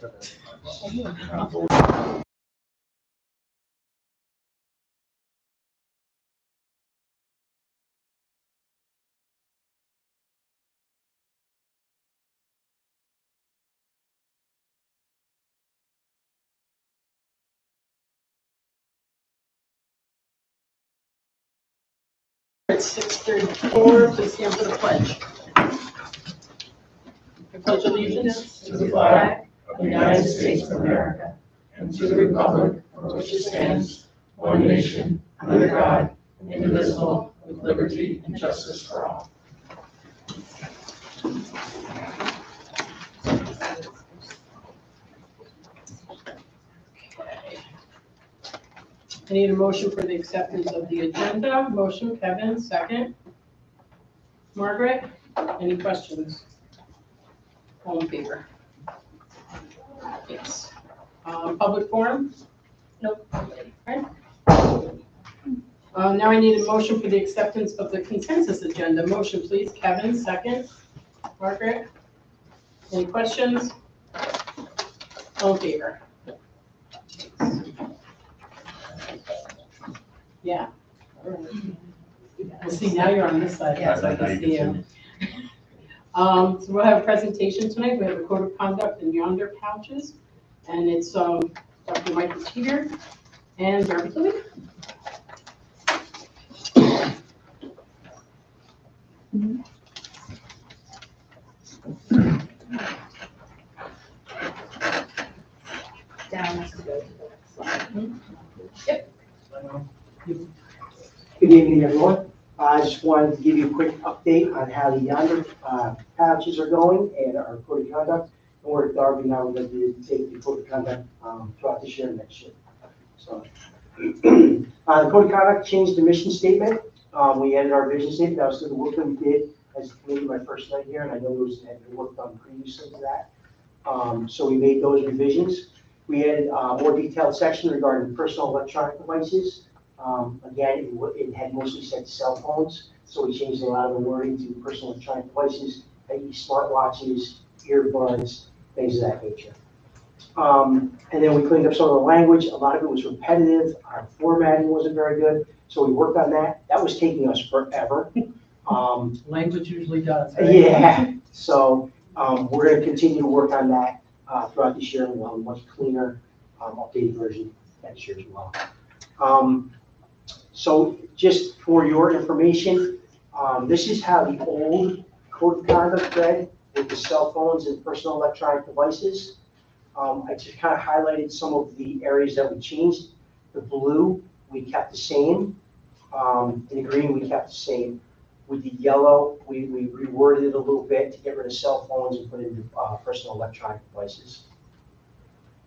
At 6:34, please stand for the pledge. I pledge allegiance To the flag of the United States of America and to the republic for which it stands, one nation, under God, indivisible, with liberty and justice for all. I need a motion for the acceptance of the agenda. Motion, Kevin, second. Margaret, any questions? All in favor? Yes. Public forum? Nope. Okay. Now I need a motion for the acceptance of the consensus agenda. Motion, please. Kevin, second. Margaret, any questions? All in favor? Yeah. All right. Well, see, now you're on this side, so I can see you. So we'll have a presentation tonight. We have a code of conduct in yonder pouches, and it's Dr. Michael Teeter and Darby Louie. Down has to go to the next slide. Yep. Good evening, everyone. I just wanted to give you a quick update on how the yonder pouches are going and our code of conduct. And we're at Darby now, we're going to take the code of conduct throughout this year and next year. So, the code of conduct changed the mission statement. We added our vision statement. That was through the work that we did as a committee my first night here, and I know those had been worked on previously to that. So we made those revisions. We added a more detailed section regarding personal electronic devices. Again, it had mostly said cell phones, so we changed a lot of the wording to personal electronic devices, i.e. smartwatches, earbuds, things of that nature. And then we cleaned up some of the language. A lot of it was repetitive. Our formatting wasn't very good, so we worked on that. That was taking us forever. Language usually does, right? Yeah, so we're going to continue to work on that throughout this year, and we'll have a much cleaner, updated version next year as well. So just for your information, this is how the old code of conduct read with the cell phones and personal electronic devices. I just kind of highlighted some of the areas that we changed. The blue, we kept the same. And the green, we kept the same. With the yellow, we reworded it a little bit to get rid of cell phones and put in personal electronic devices.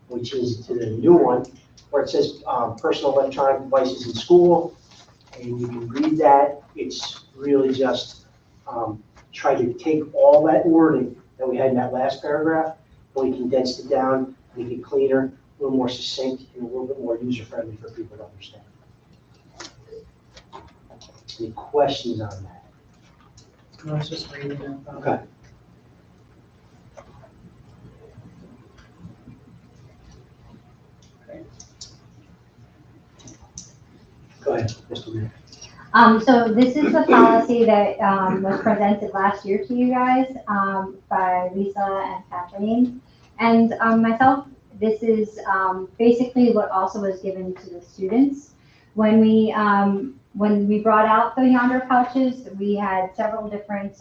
We changed it to the new one where it says personal electronic devices in school. And you can read that. It's really just try to take all that wording that we had in that last paragraph, but we condensed it down, make it cleaner, a little more succinct, and a little bit more user-friendly for people to understand. Any questions on that? I was just reading it. Okay. Go ahead, Mr. Mayor. So this is the policy that was presented last year to you guys by Lisa and Kathleen. And myself, this is basically what also was given to the students. When we brought out the yonder pouches, we had several different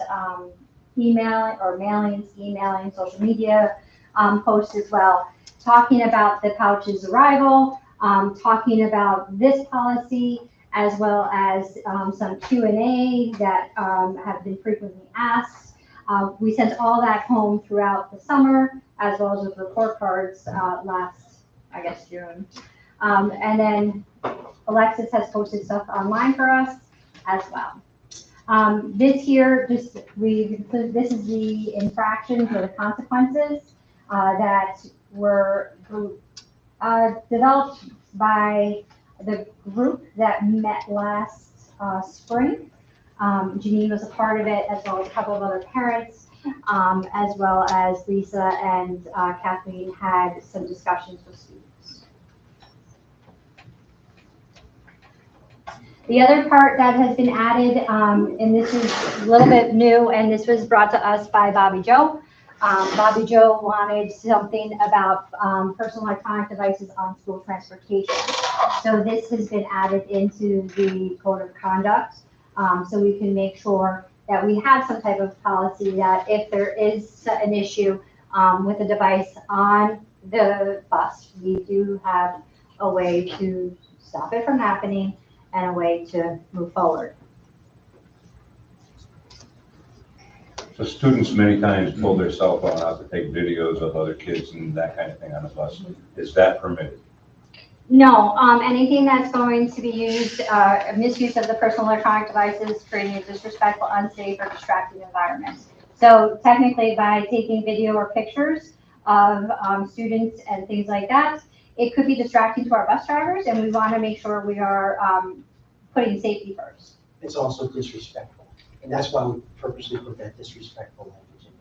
emailing, social media posts as well, talking about the pouches arrival, talking about this policy, as well as some Q&A that have been frequently asked. We sent all that home throughout the summer, as well as with report cards last, I guess, June. And then Alexis has posted stuff online for us as well. This here, this is the infractions or the consequences that were developed by the group that met last spring. Janine was a part of it, as well as a couple of other parents. as well as Lisa and Kathleen had some discussions with students. The other part that has been added, and this is a little bit new, and this was brought to us by Bobby Joe. Bobby Joe wanted something about personal electronic devices on school transportation. So this has been added into the code of conduct, so we can make sure that we have some type of policy that if there is an issue with a device on the bus, we do have a way to stop it from happening and a way to move forward. So students many times pull their cell phone out to take videos of other kids and that kind of thing on the bus. Is that permitted? No, anything that's going to be used, misuse of the personal electronic devices, creating a disrespectful, unsafe, or distracting environment. So technically, by taking video or pictures of students and things like that, it could be distracting to our bus drivers, and we want to make sure we are putting safety first. It's also disrespectful, and that's why we purposely put that disrespectful language in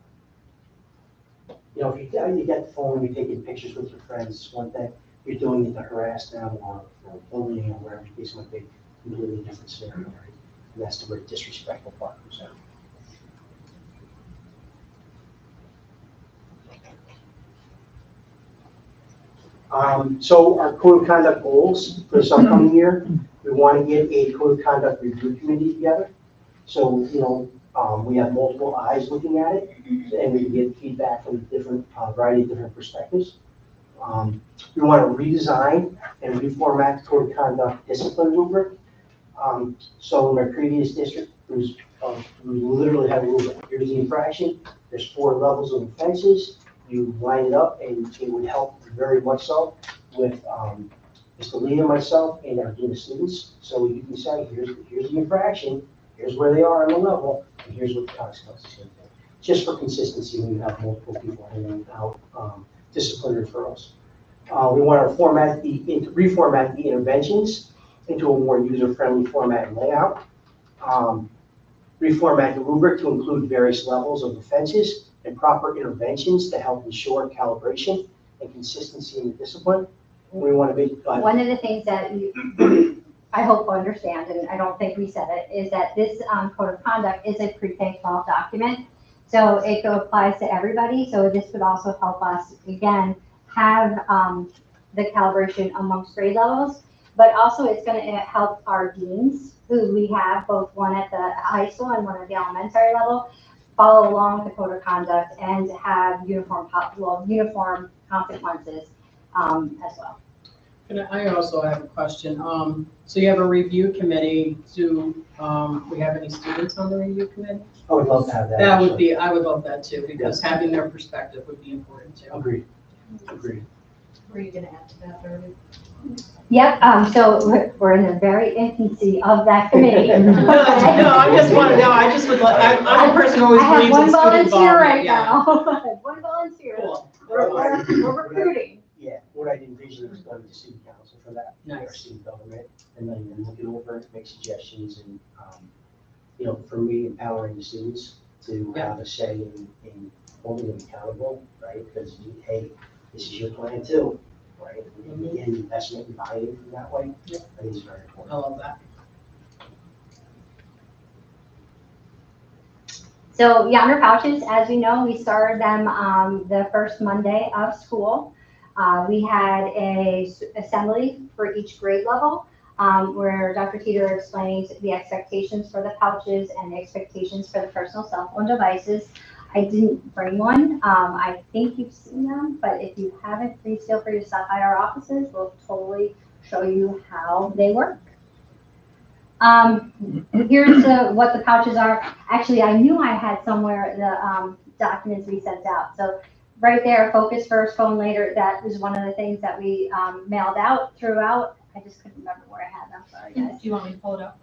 there. You know, if you get the phone and you're taking pictures with your friends, it's one thing. You're doing it to harass them or bullying or whatever the case might be, completely different scenario, right? And that's the word disrespectful part comes out. So our code of conduct goals for this upcoming year, we want to get a code of conduct review committee together. So, you know, we have multiple eyes looking at it, and we can get feedback from different, variety of different perspectives. We want to redesign and reformat the code of conduct discipline rubric. So in my previous district, we literally had a rubric. Here's the infraction. There's 4 levels of offenses. You line it up, and it would help very much so with Mr. Lee and myself and our dean of students. So you can say, here's the infraction, here's where they are on the level, and here's what the consequences are going to be. Just for consistency, when you have multiple people handing out disciplinary referrals. We want to reformat the interventions into a more user-friendly format and layout. Reformat the rubric to include various levels of offenses and proper interventions to help ensure calibration and consistency in the discipline. We want to make One of the things that you, I hope you understand, and I don't think we said it, is that this code of conduct is a pre-K-12 document. So it applies to everybody. So this would also help us, again, have the calibration amongst grade levels, but also it's going to help our deans, who we have both one at the high school and one at the elementary level, follow along the code of conduct and have uniform consequences as well. And I also have a question. So you have a review committee. Do we have any students on the review committee? I would love to have that. That would be, I would love that too, because having their perspective would be important too. Agreed. Were you gonna add to that, Darby? Yep, so we're in the very infancy of that committee. No, I just want to know, I just would like, I'm a person who always I have believes in one student volunteer right involvement, yeah. now. One volunteer. Cool. We're recruiting. Yeah, what I envisioned was going to student council for that, or Nice. student government, and then look it over it, make suggestions, and, you know, for me, empowering the students to Yeah. have a say in holding them accountable, right? Because, hey, this is your plan too, right? And again, investment and buy-in from that way, Yeah. I think is very I important. love that. So Yonder Pouches, as we know, we started them the first Monday of school. We had a assembly for each grade level where Dr. Teeter explained the expectations for the pouches and the expectations for the personal cell phone devices. I didn't bring one. I think you've seen them, but if you haven't, please feel free to stop by our offices. We'll totally show you how they work. Here's what the pouches are. Actually, I knew I had somewhere the documents we sent out. So right there, focus first, phone later. That was one of the things that we mailed out throughout. I just couldn't remember where I had them. Sorry, guys. Do you want me to pull it up?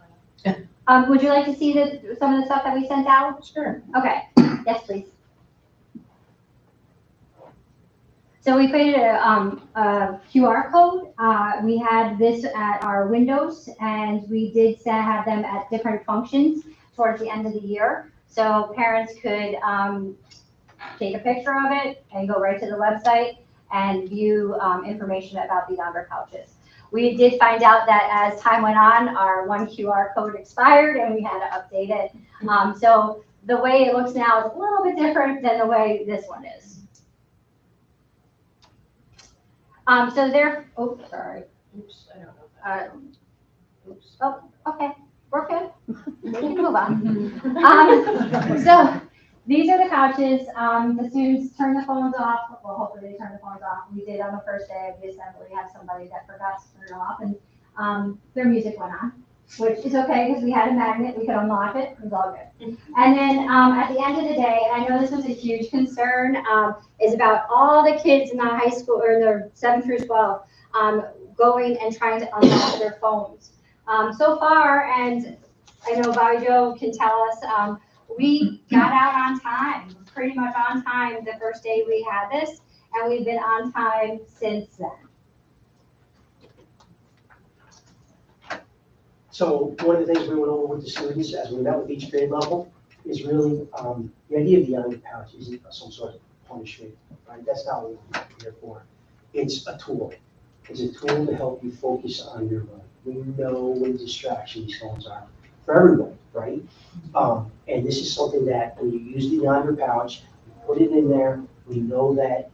Would you like to see some of the stuff that we sent out? Sure. Okay. Yes, please. So we created a QR code. We had this at our windows, and we did have them at different functions towards the end of the year. So parents could take a picture of it and go right to the website and view information about the Yonder pouches. We did find out that as time went on, our one QR code expired and we had to update it. So the way it looks now is a little bit different than the way this one is. So there, oh, sorry. Oops, I don't know. Oops. Oh, okay, we're good. We can move on. So these are the pouches. The students turn the phones off. Well, hopefully they turn the phones off. We did on the first day of the assembly have somebody that forgot to turn it off, and their music went on, which is okay because we had a magnet. We could unlock it. It was all good. And then at the end of the day, I know this was a huge concern, is about all the kids in the high school or in the 7 through 12 going and trying to unlock their phones. So far, and I know Bobby Joe can tell us, we got out on time, pretty much on time the first day we had this, and we've been on time since then. So one of the things we went over with the students as we met with each grade level is really, the idea of the Yonder pouch isn't some sort of punishment, right? That's not what we're here for. It's a tool. It's a tool to help you focus on your learning. We know what distraction these phones are for everyone, right? And this is something that when you use the Yonder pouch, you put it in there, we know that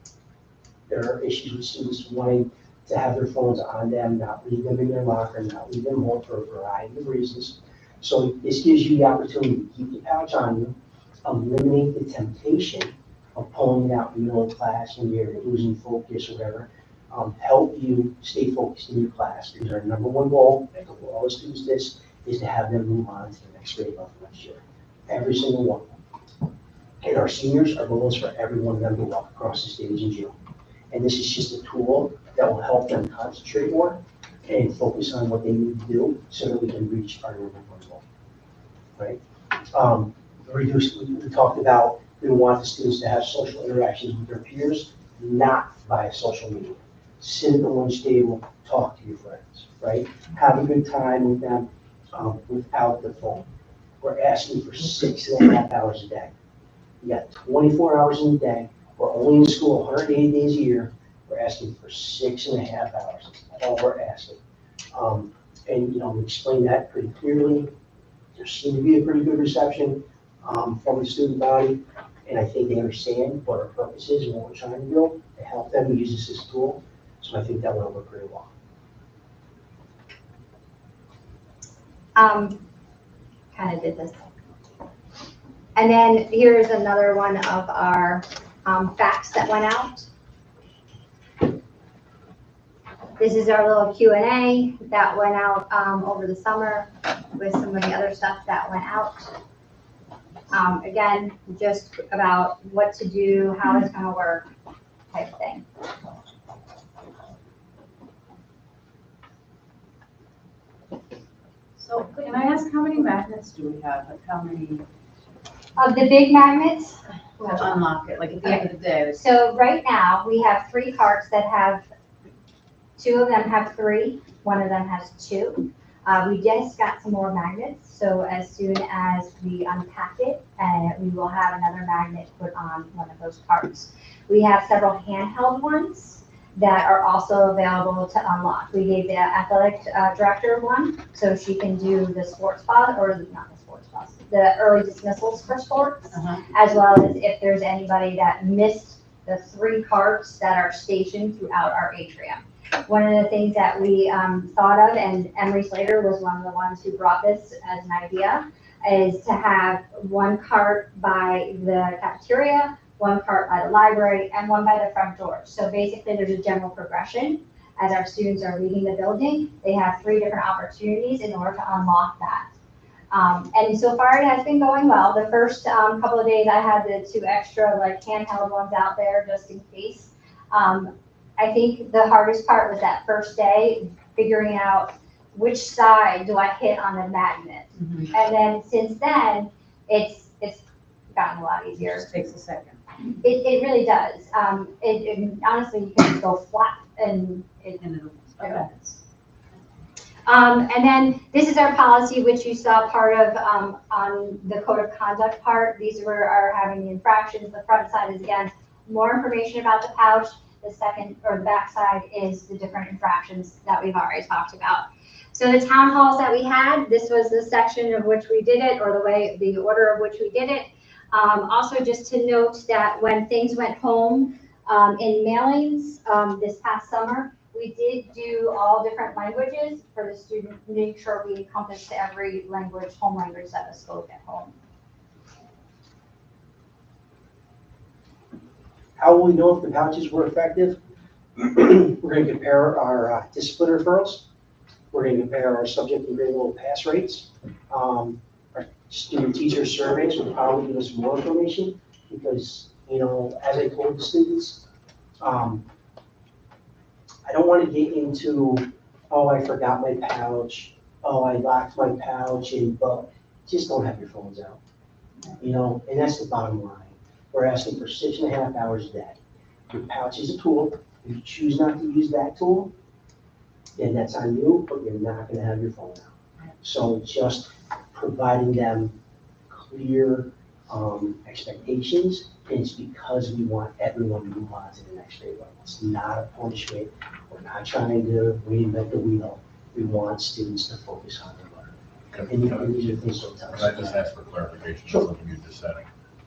there are issues with students wanting to have their phones on them, not leave them in their locker, not leave them home for a variety of reasons. So this gives you the opportunity to keep the pouch on you, eliminate the temptation of pulling it out in the middle of class when you're losing focus or whatever. Help you stay focused in your class. Because our number one goal, and for all the students this, is to have them move on to the next grade level next year. Every single one. And our seniors, our goal is for every one of them to walk across the stage in June. And this is just a tool that will help them concentrate more and focus on what they need to do so that we can reach our number one goal, right? We talked about we want the students to have social interactions with their peers, not via social media. Sit at the lunch table, talk to your friends, right? Have a good time with them without the phone. We're asking for 6.5 hours a day. You got 24 hours in a day. We're only in school 180 days a year. We're asking for 6.5 hours. That's all we're asking. And we explained that pretty clearly. There seemed to be a pretty good reception from the student body. And I think they understand what our purpose is and what we're trying to do to help them use this as a tool. So I think that will work pretty well. Kind of did this. And then here's another one of our facts that went out. This is our little Q&A that went out over the summer with some of the other stuff that went out. Again, just about what to do, how it's going to work type thing. So can I ask how many magnets do we have? Like how many Of the big magnets, to unlock it? Like at the end of the day, so right now we have 3 carts that have, 2 of them have 3, 1 of them has 2. We just got some more magnets, so as soon as we unpack it, we will have another magnet put on one of those carts. We have several handheld ones that are also available to unlock. We gave the athletic director one, so she can do the sports bus, or not the sports bus, the early dismissals for sports, as well as if there's anybody that missed the 3 carts that are stationed throughout our atrium. One of the things that we thought of, and Emery Slater was one of the ones who brought this as an idea, is to have 1 cart by the cafeteria, 1 cart by the library, and 1 by the front door. So basically there's a general progression. As our students are leaving the building, they have 3 different opportunities in order to unlock that. And so far it has been going well. The first couple of days I had the 2 extra handheld ones out there just in case. I think the hardest part was that first day, figuring out which side do I hit on the magnet. And then since then, it's gotten a lot it easier. just takes a second. It really does. Honestly, you can just go flat and it And it'll, okay. And then this is our policy, which you saw part of on the code of conduct part. These are having the infractions. The front side is, again, more information about the pouch. The second or the back side is the different infractions that we've already talked about. So the town halls that we had, this was the section of which we did it, or the order of which we did it. Also, just to note that when things went home in mailings this past summer, we did do all different languages for the student, make sure we encompassed every language, home language that was spoken at home. How will we know if the pouches were effective? We're going to compare our discipline referrals. We're going to compare our subject and grade level pass rates. Our student teacher surveys will probably give us more information because, you know, as I told the students, I don't want to get into, oh, I forgot my pouch, oh, I locked my pouch, but just don't have your phones out. You know, and that's the bottom line. We're asking for 6.5 hours a day. Your pouch is a tool. If you choose not to use that tool, then that's on you, but you're not going to have your phone out. So just providing them clear expectations, and it's because we want everyone to move on to the next grade level. It's not a punishment. We're not trying to reinvent the wheel. We want students to focus on their learning. And these are things that tell us. Can I just ask for clarification Sure. on something you just said?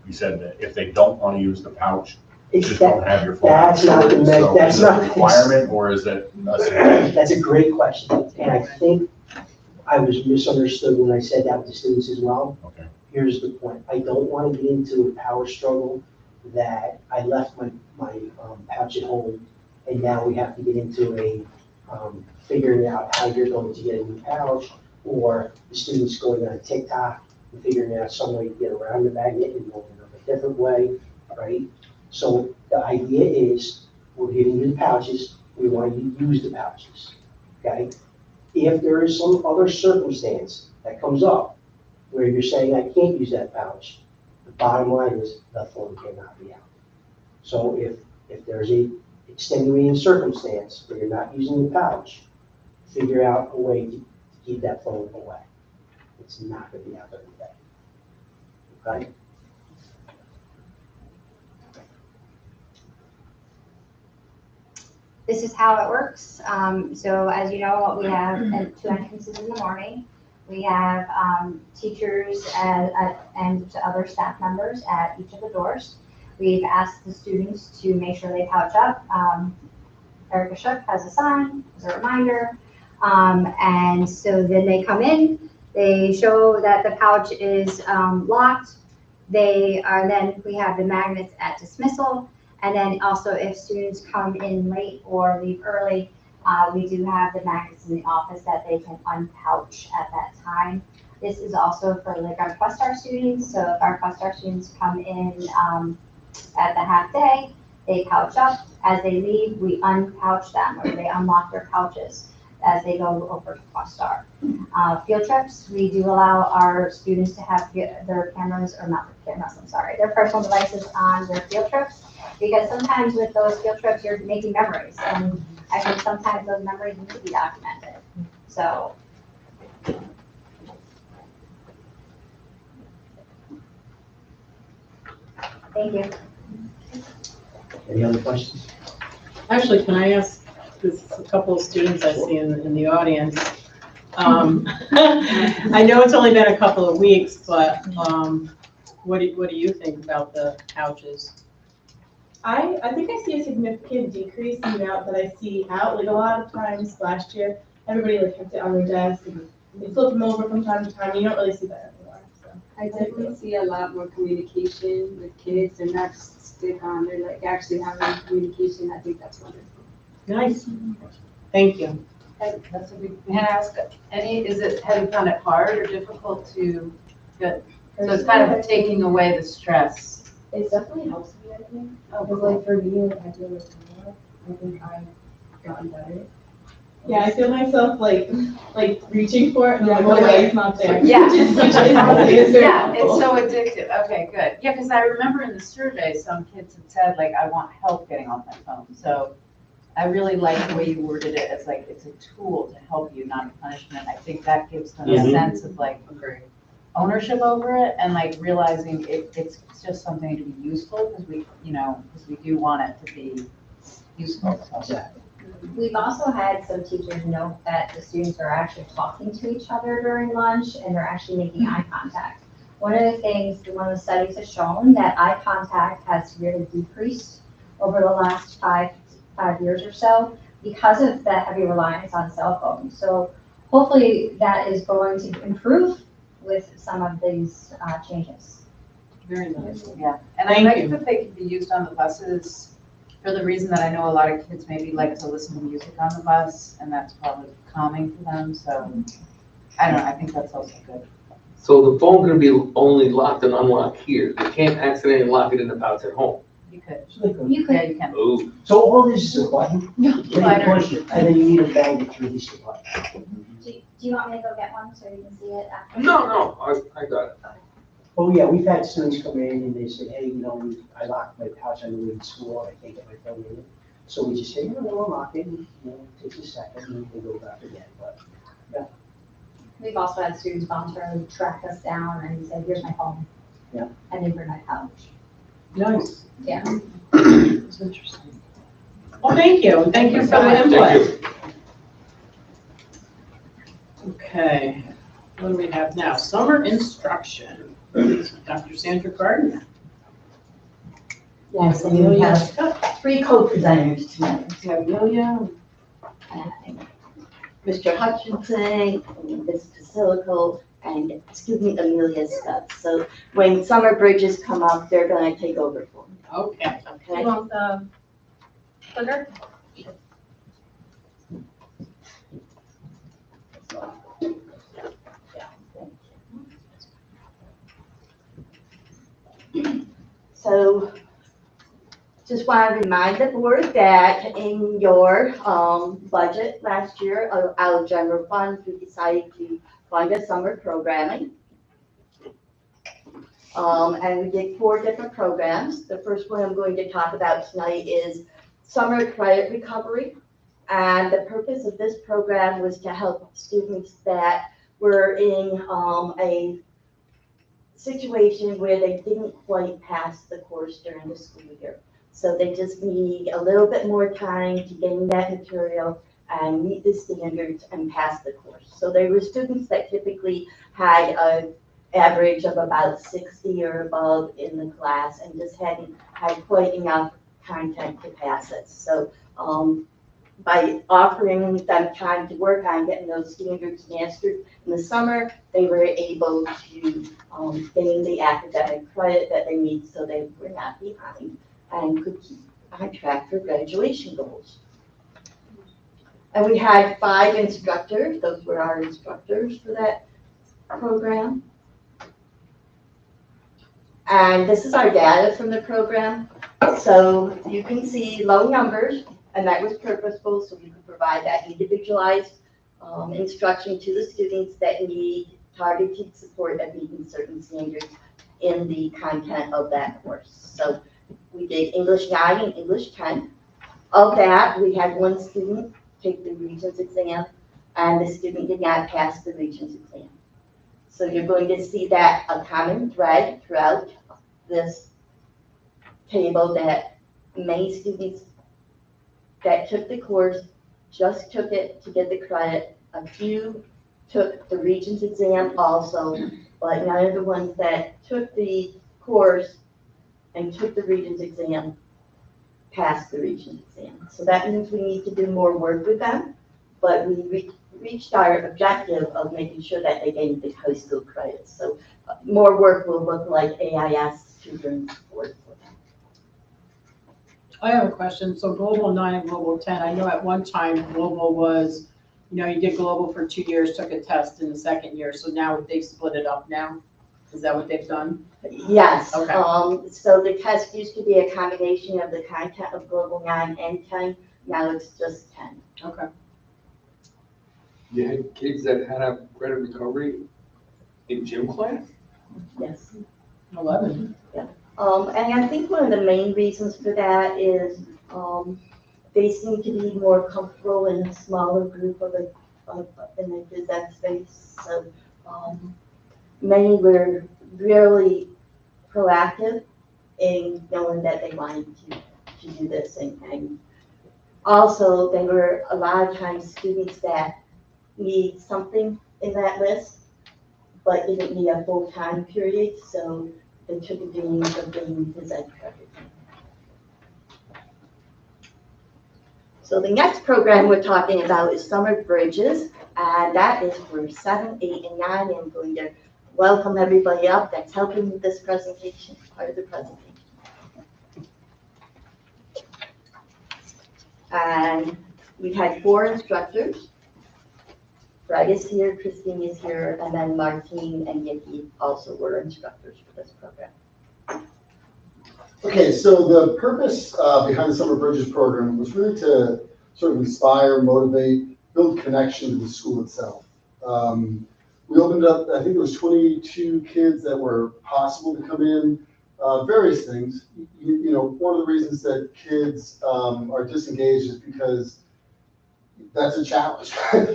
You said that if they don't want to use the pouch, It's just that- don't have your phone. That's not the So that's is it a not requirement, or is it a suggestion? That's a great question, and I think I was misunderstood when I said that with the students as well. Okay. Here's the point, I don't want to get into a power struggle that I left my pouch at home, and now we have to get into a figuring out how you're going to get a new pouch, or the students going on TikTok and figuring out some way to get around the magnet and going a different way, right? So the idea is, we're giving you the pouches, we want you to use the pouches, okay? If there is some other circumstance that comes up where you're saying, I can't use that pouch, the bottom line is the phone cannot be out. So if there's a extenuating circumstance where you're not using the pouch, figure out a way to keep that phone away. It's not gonna be out there today, okay? This is how it works. So as you know, we have 2 entrances in the morning. We have teachers and other staff members at each of the doors. We've asked the students to make sure they pouch up. Erica Shook has a sign as a reminder. And so then they come in, they show that the pouch is locked. Then we have the magnets at dismissal. And then also if students come in late or leave early, we do have the magnets in the office that they can unpouch at that time. This is also for like our Questar students. So if our Questar students come in at the half day, they pouch up. As they leave, we unpouch them, or they unlock their pouches as they go over to Questar. Field trips, we do allow our students to have their cameras, or not their cameras, I'm sorry, their personal devices on their field trips. Because sometimes with those field trips, you're making memories, and I think sometimes those memories need to be documented. So. Thank you. Any other questions? Actually, can I ask, there's a couple of students I see in the audience. I know it's only been a couple of weeks, but what do you think about the pouches? I think I see a significant decrease in the amount that I see out. Like a lot of times last year, everybody like kept it on their desk and they flip them over from time to time. You don't really see that anymore. So. I definitely see a lot more communication with kids. They're not stick on, they're like actually having communication. I think that's wonderful. Nice. Thank you. That's a big, may I ask, have you found it hard or difficult to get, so it's kind of taking away the stress? It definitely helps me, I think. Oh, Because like for me, like I feel like more, I think I've gotten better. Yeah, I feel myself like reaching for it and Yeah, like, like- okay, it's not there. Yeah. Which is very Yeah, it's helpful. so addictive. Okay, good. Yeah, because I remember in the survey, some kids had said, like, I want help getting off my phone. So I really like the way you worded it as like, it's a tool to help you, not a punishment. I think that gives them a Mhm. sense of like ownership over it and like realizing it's just something to be useful because because we do want it to be useful. So. Exactly. We've also had some teachers note that the students are actually talking to each other during lunch and they're actually making eye contact. One of the things, one of the studies has shown that eye contact has really decreased over the last five years or so because of the heavy reliance on cell phones. So hopefully that is going to improve with some of these changes. Very nice. Yeah, and I Thank like you. that they can be used on the buses for the reason that I know a lot of kids maybe like to listen to music on the bus, and that's probably calming for them, so, I don't know, I think that's also good. So the phone can be only locked and unlocked here. You can't accidentally lock it in the pouch at home. You could, You yeah, could, you can. Oh. So all this is a button, you push it, and then you need a magnet through this button. do you want me to go get one so you can see it after? No, I got it. Oh, yeah, we've had students come in and they say, hey, I locked my pouch on the way to school, I can't get my phone in it. So we just say, we'll unlock it, and, it takes a second, and we go back again, but. We've also had students voluntarily track us down and say, here's my phone. Yeah. And then bring my pouch. Nice. Yeah. It's interesting. Well, thank you. Thank you for the Thank input. you. Okay, what do we have now? Summer instruction. Dr. Sandra Gardner. Yes, and we have three co-presenters tonight. We have Amelia. Mr. Hutchinson, Ms. Basilico, and, Amelia Scott. So when summer bridges come up, they're gonna take over for me, Okay. okay? You want the clicker? So just want to remind the board that in your budget last year, out of general funds, we decided to fund a summer programming. And we did 4 different programs. The first one I'm going to talk about tonight is summer credit recovery. And the purpose of this program was to help students that were in a situation where they didn't quite pass the course during the school year. So they just need a little bit more time to gain that material and meet the standards and pass the course. So they were students that typically had an average of about 60 or above in the class and just hadn't had quite enough content to pass it. So by offering them time to work on getting those standards mastered in the summer, they were able to gain the academic credit that they need so they were not behind and could keep on track for graduation goals. And we had 5 instructors. Those were our instructors for that program. And this is our data from the program. So you can see low numbers, and that was purposeful, so we could provide that individualized instruction to the students that need targeted support at meeting certain standards in the content of that course. So we did English 9 and English 10. Of that, we had 1 student take the Regents exam, and the student did not pass the Regents exam. So you're going to see that a common thread throughout this table that many students that took the course just took it to get the credit. A few took the Regents exam also, but none of the ones that took the course and took the Regents exam passed the Regents exam. So that means we need to do more work with them, but we reached our objective of making sure that they gained the high school credits. So more work will look like AIS tutoring support for them. I have a question. So Global 9 and Global 10, I know at one time Global was, you did Global for 2 years, took a test in the second year. So now they've split it up now? Is that what they've done? Yes. Okay. So the test used to be a combination of the content of Global 9 and 10. Now it's just 10. Okay. You had kids that had a credit recovery in gym class? Yes. 11. And I think one of the main reasons for that is they seem to be more comfortable in a smaller group in a Gazette space. So many were really proactive in knowing that they wanted to do this. And also, they were a lot of times students that need something in that list, but didn't need a full-time period, so they took advantage of being Gazette credit. So the next program we're talking about is Summer Bridges, and that is for 7, 8, and 9. I'm going to welcome everybody up that's helping with this presentation, part of the presentation. And we had 4 instructors. Greg is here, Christine is here, and then Martine and Nikki also were instructors for this program. Okay, so the purpose behind the Summer Bridges program was really to sort of inspire, motivate, build connection to the school itself. We opened up, I think there was 22 kids that were possible to come in, various things. You know, one of the reasons that kids are disengaged is because that's a challenge.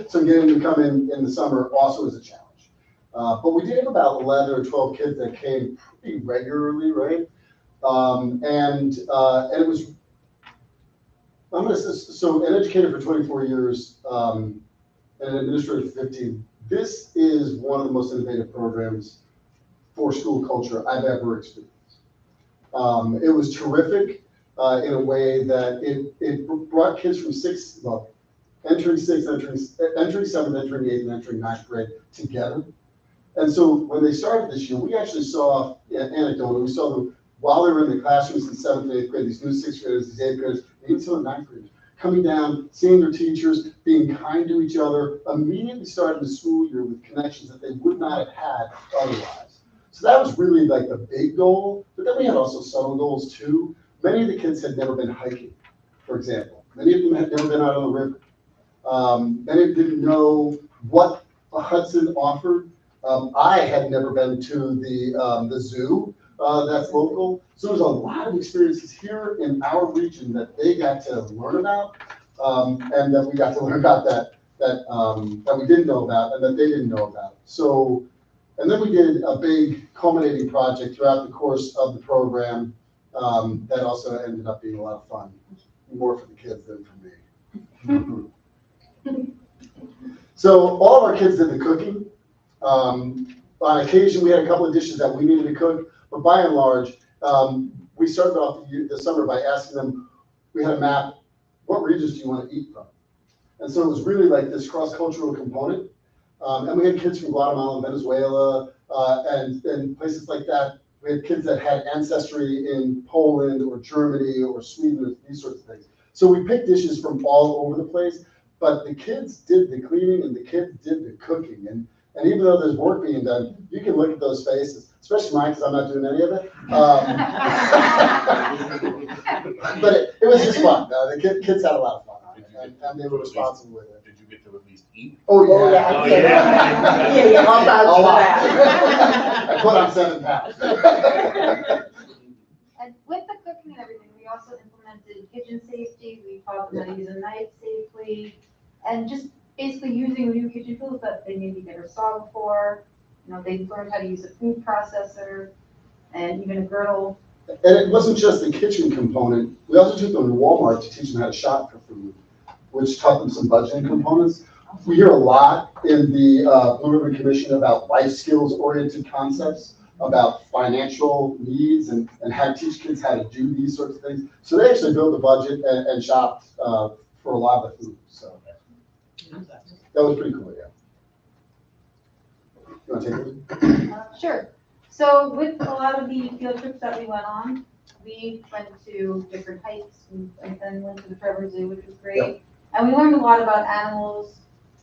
So getting them to come in the summer also is a challenge. But we did have about 11 or 12 kids that came pretty regularly, right? And it was, so an educator for 24 years, and an administrator for 15, this is one of the most innovative programs for school culture I've ever experienced. It was terrific in a way that it brought kids from entering 6th, entering 7th, entering 8th, and entering 9th grade together. And so when they started this year, we actually saw, anecdotally, we saw them while they were in the classrooms in 7th and 8th grade, these new 6th graders, these 8th graders, and even some of the 9th graders, coming down, seeing their teachers, being kind to each other, immediately starting the school year with connections that they would not have had otherwise. So that was really like the big goal, but then we had also subtle goals too. Many of the kids had never been hiking, for example. Many of them had never been out on the river. Many of them didn't know what Hudson offered. I had never been to the zoo that's local. So there's a lot of experiences here in our region that they got to learn about, and that we got to learn about that we didn't know about and that they didn't know about. So, and then we did a big culminating project throughout the course of the program that also ended up being a lot of fun, more for the kids than for me. So all of our kids did the cooking. On occasion, we had a couple of dishes that we needed to cook, but by and large, we started off the summer by asking them, we had a map, what regions do you want to eat from? And so it was really like this cross-cultural component. And we had kids from Guatemala and Venezuela and places like that. We had kids that had ancestry in Poland or Germany or Sweden, these sorts of things. So we picked dishes from all over the place, but the kids did the cleaning and the kids did the cooking. And even though there's work being done, you can look at those faces, especially mine, because I'm not doing any of it. But it was just fun. The kids had a lot of fun, and they were responsible with it. Did you get to at least eat? Oh, yeah. Yeah, all about that. I put on 7 pounds. And with the cooking and everything, we also implemented kitchen safety. We taught them how to use a knife safely, and just basically using new kitchen tools that they maybe never saw before. You know, they learned how to use a food processor and even a girdle. And it wasn't just the kitchen component. We also took them to Walmart to teach them how to shop for food, which taught them some budgeting components. We hear a lot in the Blue Ribbon Commission about life skills oriented concepts, about financial needs and how to teach kids how to do these sorts of things. So they actually built a budget and shopped for a lot of the food. So that was pretty cool, yeah. You want to take it? Sure. So with a lot of the field trips that we went on, we went to different hikes and then went to the Trevor Zoo, which was great. Yep. And we learned a lot about animals,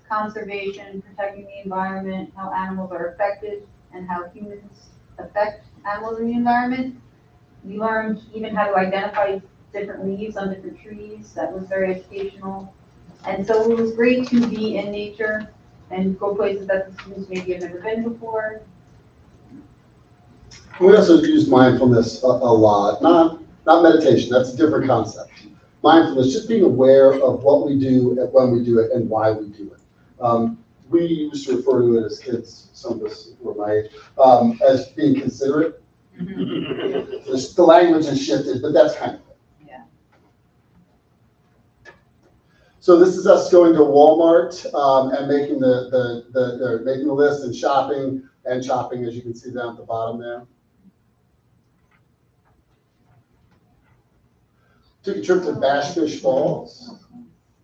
conservation, protecting the environment, how animals are affected, and how humans affect animals in the environment. We learned even how to identify different leaves on different trees. That was very educational. And so it was great to be in nature and go places that the students maybe have never been before. We also used mindfulness a lot, not meditation, that's a different concept. mindfulness, just being aware of what we do and when we do it and why we do it. We used to refer to it as kids, some of us were my age, as being considerate. The language has shifted, but that's kind of it. Yeah. So this is us going to Walmart and making making the list and shopping, as you can see down at the bottom there. Took a trip to Bash Fish Falls.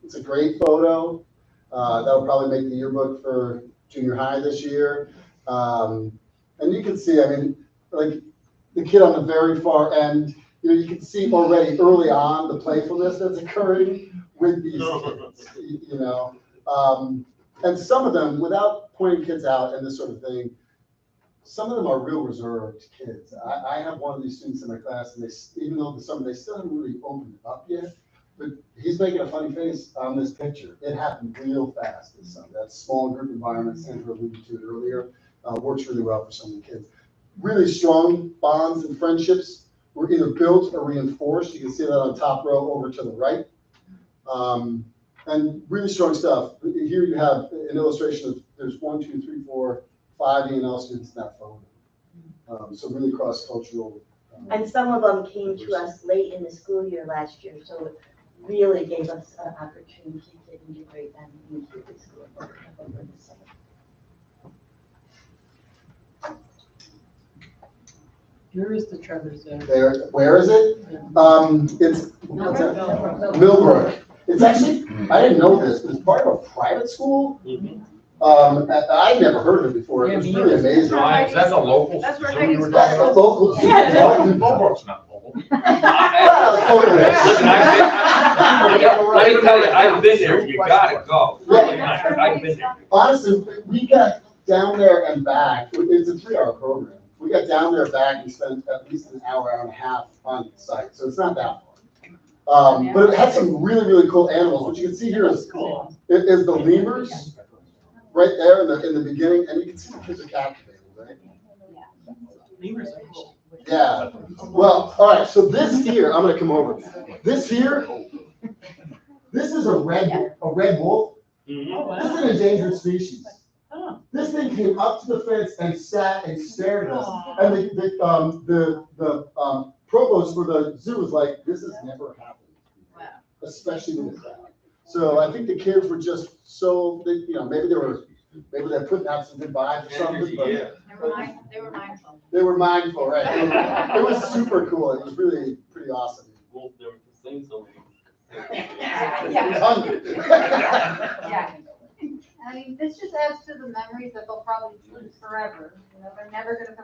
It's a great photo. That'll probably make the yearbook for junior high this year. And you can see, I mean, like the kid on the very far end, you know, you can see already early on the playfulness that's occurring with these kids, you know. And some of them, without pointing kids out and this sort of thing, some of them are real reserved kids. I have one of these students in my class, and even though they still haven't really opened up yet, but he's making a funny face on this picture. It happened real fast this summer. That small group environment, Sandra alluded to it earlier, works really well for some of the kids. Really strong bonds and friendships were either built or reinforced. You can see that on top row over to the right. And really strong stuff. Here you have an illustration of there's 1, 2, 3, 4, 5 E&L students in that photo. So really cross-cultural. And some of them came to us late in the school year last year, so it really gave us an opportunity to integrate them into the school over the summer. Where is the Trevor Zone? Where is it? It's Millbrook. It's actually, I didn't know this, but it's part of a private school. I'd never heard of it before. It was really amazing. Is that the local? That's where zoo Heidi's you were That's talking the about? local. Millbrook's not local. Well, Listen, let me tell you, I've been there, you gotta go. Really nice. I've been there. honestly, we got down there and back. It's a 3-hour program. We got down there and back and spent at least an hour and a half on site. So it's not that far. But it had some really, really cool animals. What you can see here is the lemurs right there in the beginning, and you can see the kids are captivated, right? Lemurs are cool. Yeah. Well, all right. So this here, I'm gonna come over. This here, this is a red wolf. Oh, This is wow. an endangered species. Oh. This thing came up to the fence and sat and stared at us. And the provost for the zoo was like, "This has never happened, especially with the crowd." So I think the kids were just so, maybe they're putting out some good vibes or something, but They were mindful. they were mindful, right? It was super cool. It was really pretty awesome. Yeah. I mean, this just adds to the memories that they'll probably keep forever. You know, they're never gonna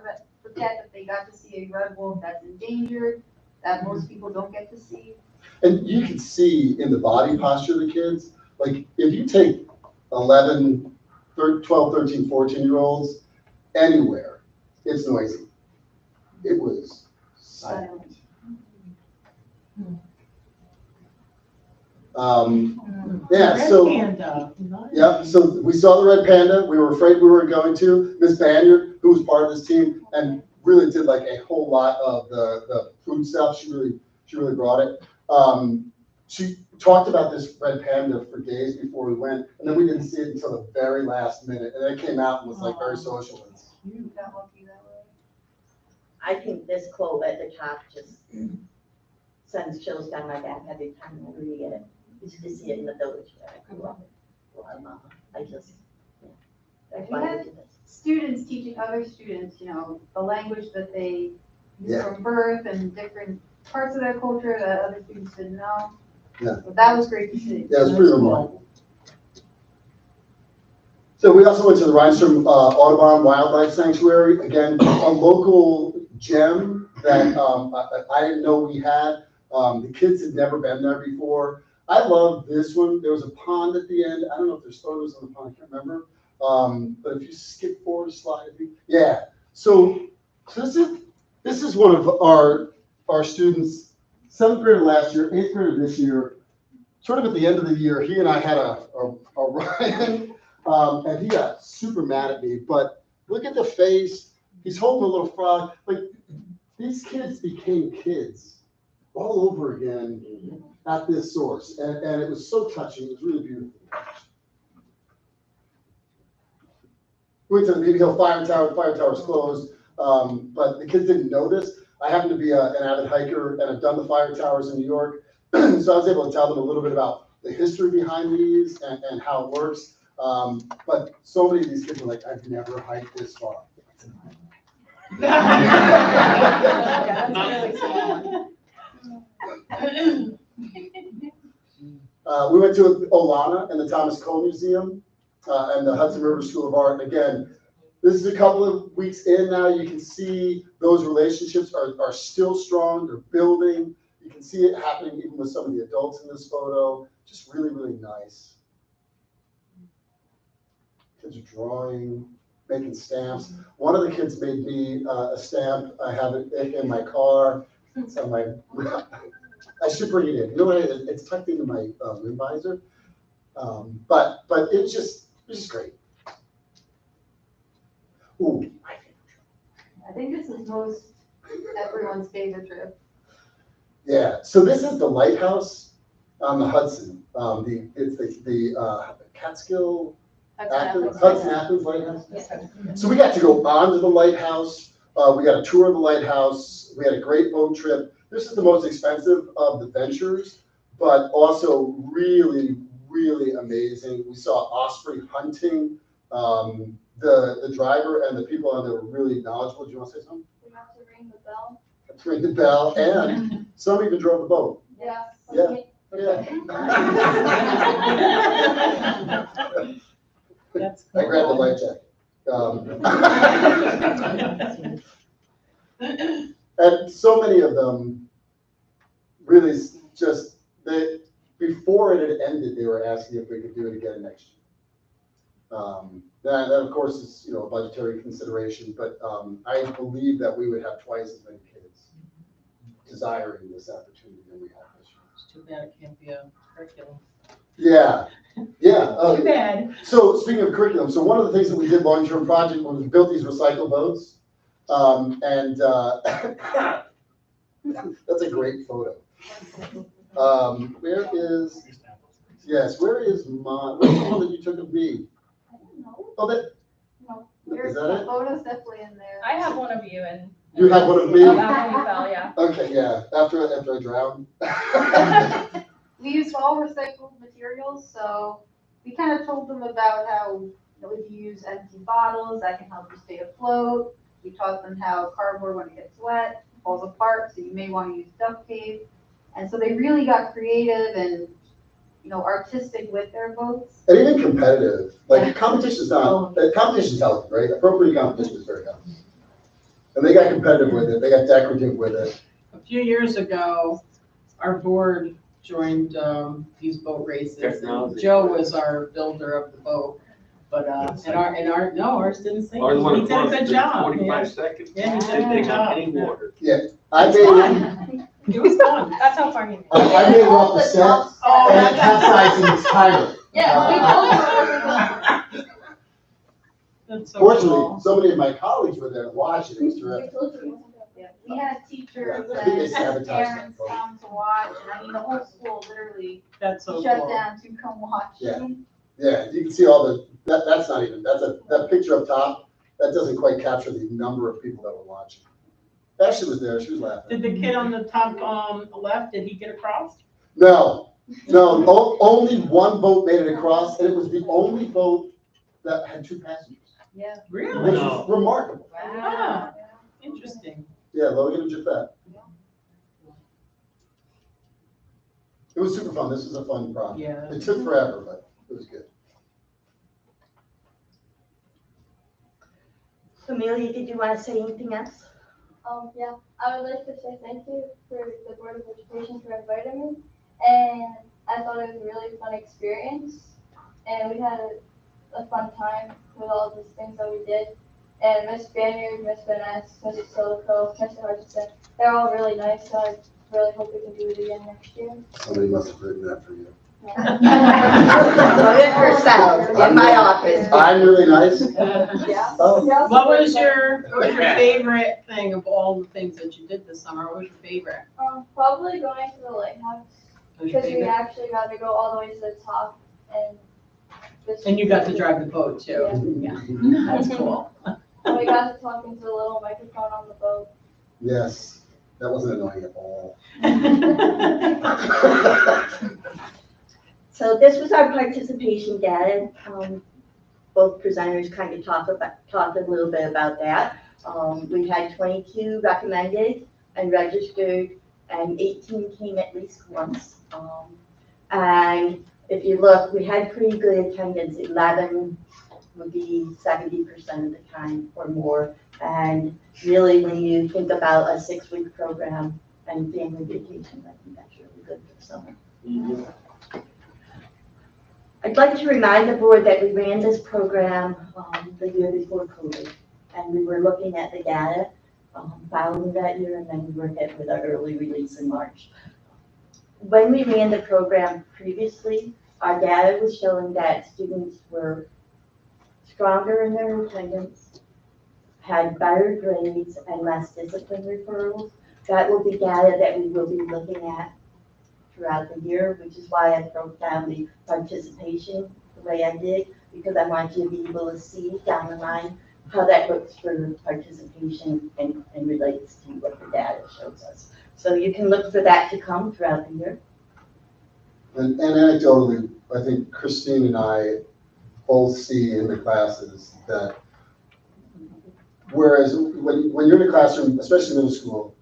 forget that they got to see a red wolf that's endangered, that most people don't get to see. And you can see in the body posture of the kids, like if you take 11, 12, 13, 14-year-olds anywhere, it's noisy. It was silent. Yeah, so. Red panda. Nice. Yeah, so we saw the red panda. We were afraid we weren't going to. Miss Banyard, who was part of this team and really did like a whole lot of the food stuff. She really brought it. She talked about this red panda for days before we went, and then we didn't see it until the very last minute. And then it came out and was like very social. Got lucky that way. I think this quote at the top just sends chills down my back every time I read it. Used to see it in the village where I grew up. I just, that's why I do this. Students teaching other students, you know, the language that they use Yeah. from birth and different parts of their culture that other students didn't know. Yeah. But that was great to see. Yeah, it was pretty remarkable. So we also went to the Rhinestone Audubon Wildlife Sanctuary. Again, a local gem that I didn't know we had. The kids had never been there before. I love this one. There was a pond at the end. I don't know if there's photos on the pond. I can't remember. But if you skip forward a slide, yeah. So this is one of our students, 7th grader last year, 8th grader this year. Sort of at the end of the year, he and I had a run, and he got super mad at me. But look at the face. He's holding a little frog. Like, these kids became kids all over again at this source. And it was so touching. It was really beautiful. We went to the Beebe Hill Fire Tower. The fire tower's closed, but the kids didn't notice. I happen to be an avid hiker, and I've done the fire towers in New York. So I was able to tell them a little bit about the history behind these and how it works. But so many of these kids were like, I've never hiked this far. We went to Olana and the Thomas Cole Museum and the Hudson River School of Art. And again, this is a couple of weeks in now. You can see those relationships are still strong. They're building. You can see it happening even with some of the adults in this photo. Just really, really nice. Kids are drawing, making stamps. One of the kids made me a stamp. I have it in my car. It's on my. I should bring it in. You know what? It's tucked into my rim visor. But it's just great. Ooh, I think this is most everyone's favorite trip. yeah. So this is the lighthouse on the Hudson. It's the Catskill Hudson Athens Lighthouse. So we got to go onto the lighthouse. We got a tour of the lighthouse. We had a great boat trip. This is the most expensive of the ventures, but also really, really amazing. We saw osprey hunting. The driver and the people on there were really knowledgeable. Do you want to say something? We have to ring the bell. Have to ring the bell, and some even drove the boat. Yeah. Yeah. Yeah. That's I grabbed the life jacket. And so many of them really just, before it had ended, they were asking if we could do it again next year. That of course is, a budgetary consideration, but I believe that we would have twice as many kids desiring this opportunity than we have this year. It's too bad it can't be a curriculum. Yeah. Too bad. So speaking of curriculum, so one of the things that we did long-term project when we built these recycle boats, that's a great photo. Where is where's the one that you took of me? I don't know. Oh, that. No. Is that it? Photo's definitely in there. I have one of you and. You have one of me? Oh, after you fell, yeah. Okay, yeah, after I drowned. We used all recycled materials, so we kind of told them about how, if you use empty bottles, that can help you stay afloat. We taught them how cardboard, when it gets wet, falls apart, so you may want to use duct tape. And so they really got creative and, artistic with their boats. And even competitive, like competition's healthy, right? Appropriate competition is very healthy. And they got competitive with it, they got decorative with it. A few years ago, our board joined these boat races. And Joe was our builder of the boat, but ours didn't sink. Ours He did a good job. 45 seconds. Yeah, he did a good job. Any water. I made It was fun. That's how far he made. I made it off the set, Oh, and it capsized in its tire. That's so Fortunately, cool. so many of my colleagues were there to watch it. It was terrific. We had teachers I think they and sabotaged that parents boat. come to watch, and the whole school literally That's so shut cool. down to come watch. Yeah. Yeah, you can see all that's not even, that picture up top, that doesn't quite capture the number of people that were watching. Ashley was there, she was laughing. Did the kid on the top left, did he get across? No, only one boat made it across, and it was the only boat that had 2 passengers. Yeah. Really? Which is remarkable. Ah, interesting. Yeah, Logan and Japhet. It was super fun. This was a fun project. Yeah. It took forever, but it was good. Amelia, did you want to say anything else? Yeah, I would like to say thank you for the Board of Education for inviting me. And I thought it was a really fun experience. And we had a fun time with all these things that we did. And Miss Banyard, Miss Vaness, Mr. Silico, Mr. Hutchinson, they're all really nice. So I really hope we can do it again next year. Somebody must have written that for you. Vote it yourselves in my office. I'm really nice. Yeah. Oh. What was your favorite thing of all the things that you did this summer? What was your favorite? Probably going to the lighthouse, What was your because we favorite? actually got to go all the way to the top and just. And you got to drive the boat too. Yeah, that's cool. And we got to talk into the little microphone on the boat. Yes, that wasn't annoying at all. So this was our participation data. Both presenters kind of talked a little bit about that. We had 22 recommended and registered, and 18 came at least once. And if you look, we had pretty good attendance. 11 would be 70% of the time or more. And really, when you think about a 6-week program and family vacation, I think that's really good for summer. I'd like to remind the board that we ran this program the year before COVID, and we were looking at the data following that year, and then we were hit with our early release in March. When we ran the program previously, our data was showing that students were stronger in their attendance, had better grades, and less discipline referrals. That will be data that we will be looking at throughout the year, which is why I broke down the participation the way I did, because I want you to be able to see down the line how that looks for participation and relates to what the data shows us. So you can look for that to come throughout the year. And anecdotally, I think Christine and I both see in the classes that whereas when you're in a classroom, especially middle school,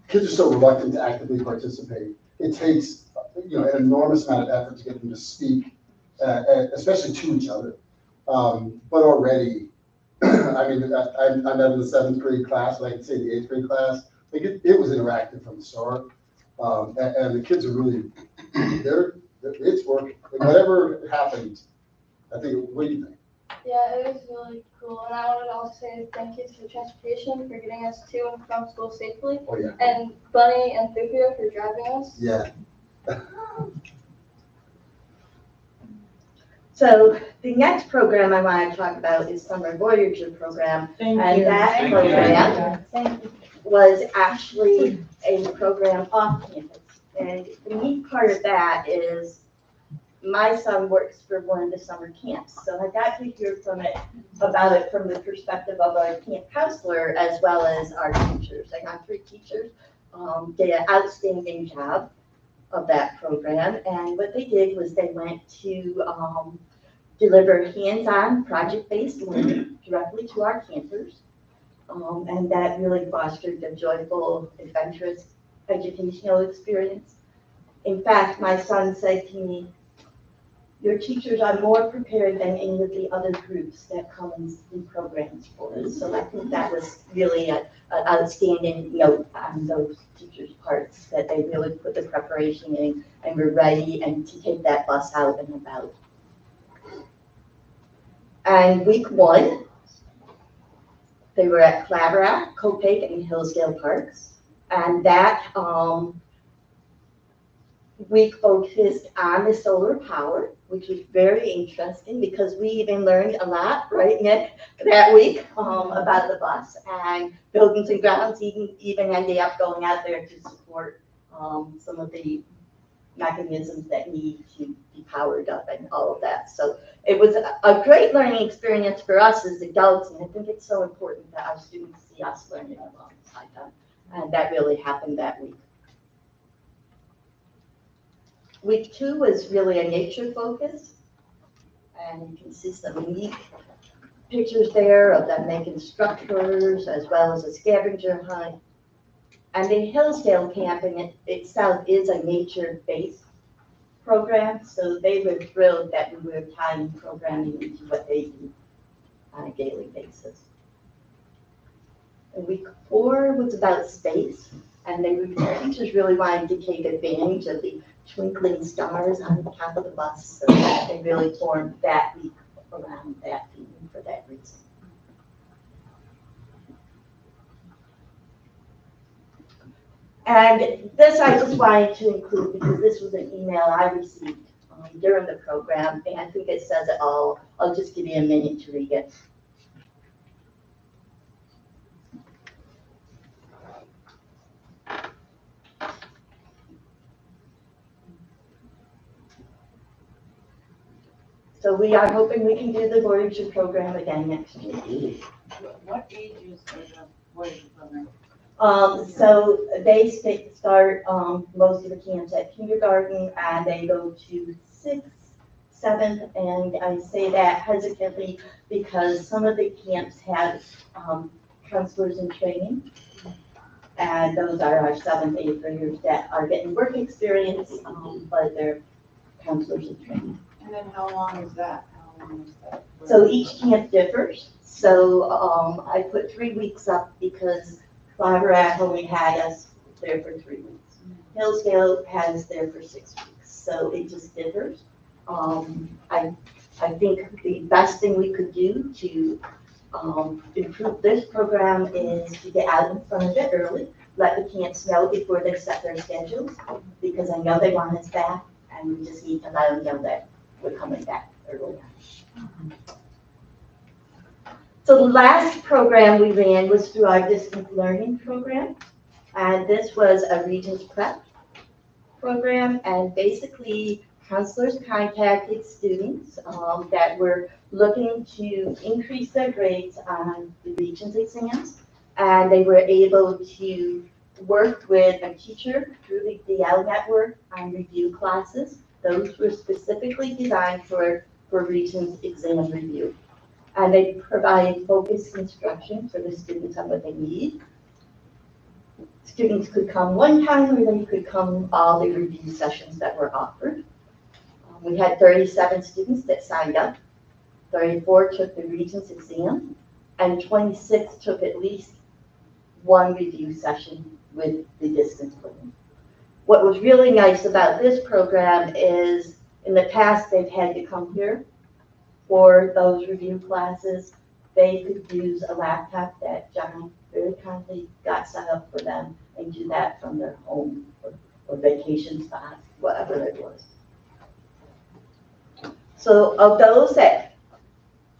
kids are so reluctant to actively participate. It takes, an enormous amount of effort to get them to speak, especially to each other. But already, I mean, I'm not in the 7th grade class, but I can say the 8th grade class. Like it was interactive from the start, and the kids are really, it's working. Like whatever happened, I think. What do you think? Yeah, it was really cool. And I wanted to also say thank you to transportation for getting us to and from school safely. Oh yeah. And Bunny and Thupia for driving us. Yeah. So the next program I want to talk about is Summer Voyager program. Thank And you. that Thank program was actually a program off campus. And the neat part of that is my son works for one of the summer camps. So I got to hear about it from the perspective of our camp counselor as well as our teachers. I got 3 teachers did an outstanding job of that program. And what they did was they went to deliver hands-on project-based learning directly to our campers. And that really fostered a joyful, adventurous educational experience. In fact, my son said to me, "Your teachers are more prepared than any of the other groups that come and do programs for us." So I think that was really an outstanding note on those teachers' parts, that they really put the preparation in and were ready and to take that bus out and about. And week 1, they were at Claverack, Copiague, and Hillsdale Parks. And that week focused on the solar power, which was very interesting because we even learned a lot, right, Nick, that week about the bus, and Buildings and Grounds even ended up going out there to support some of the mechanisms that need to be powered up and all of that. So it was a great learning experience for us as adults, and I think it's so important that our students see us learning alongside them. And that really happened that week. Week 2 was really a nature focus, and you can see some neat pictures there of them making structures as well as a scavenger hunt. And the Hillsdale camp in itself is a nature-based program, so they were thrilled that we were tying programming into what they do on a daily basis. And week 4 was about space, and the teachers really wanted to take advantage of the twinkling stars on the top of the bus, so that they really formed that week around that theme for that reason. And this I just wanted to include because this was an email I received during the program, and I think it says it all. I'll just give you a minute to read it. So we are hoping we can do the Voyager program again next year. What ages are the Voyager program? So they start most of the camps at kindergarten, and they go to 6th, 7th, and I say that hesitantly because some of the camps have counselors in training, and those are our 7th, 8th graders that are getting work experience, but they're counselors in training. And then how long is that? How long is that? So each camp differs. So I put 3 weeks up because Barbara only had us there for 3 weeks. Hillsdale has us there for 6 weeks. So it just differs. I think the best thing we could do to improve this program is to get out in front of it early, let the camps know before they set their schedules, because I know they want us back, and we just need to let them know that we're coming back early. So the last program we ran was through our distance learning program, and this was a Regents Prep program, and basically counselors contacted students that were looking to increase their grades on the Regents exams, and they were able to work with a teacher through the DL network on review classes. Those were specifically designed for Regents exam review. And they provided focused instruction for the students on what they need. Students could come one time, or they could come all the review sessions that were offered. We had 37 students that signed up. 34 took the Regents exam, and 26 took at least one review session with the distance learning. What was really nice about this program is in the past they've had to come here for those review classes. They could use a laptop that John very kindly got set up for them and do that from their home or vacation spot, whatever it was. So of those that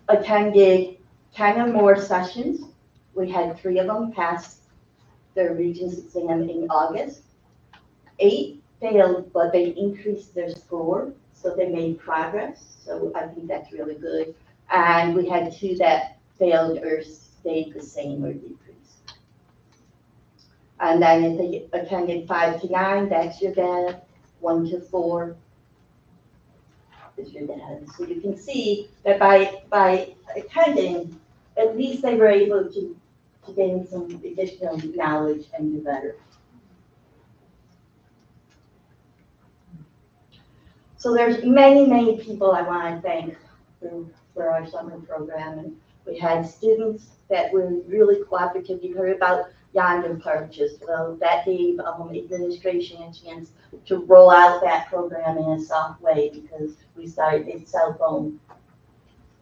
attended 10 or more sessions, we had 3 of them pass their Regents exam in August. 8 failed, but they increased their score, so they made progress. So I think that's really good. And we had 2 that failed or stayed the same or decreased. And then if they attended 5 to 9, that's your data. 1 to 4 is your data. So you can see that by attending, at least they were able to gain some additional knowledge and do better. So there's many, many people I want to thank for our summer program. And we had students that were really cooperative. You heard about Yonder Purchase. Well, that gave administration a chance to roll out that program in a soft way because we started cell phone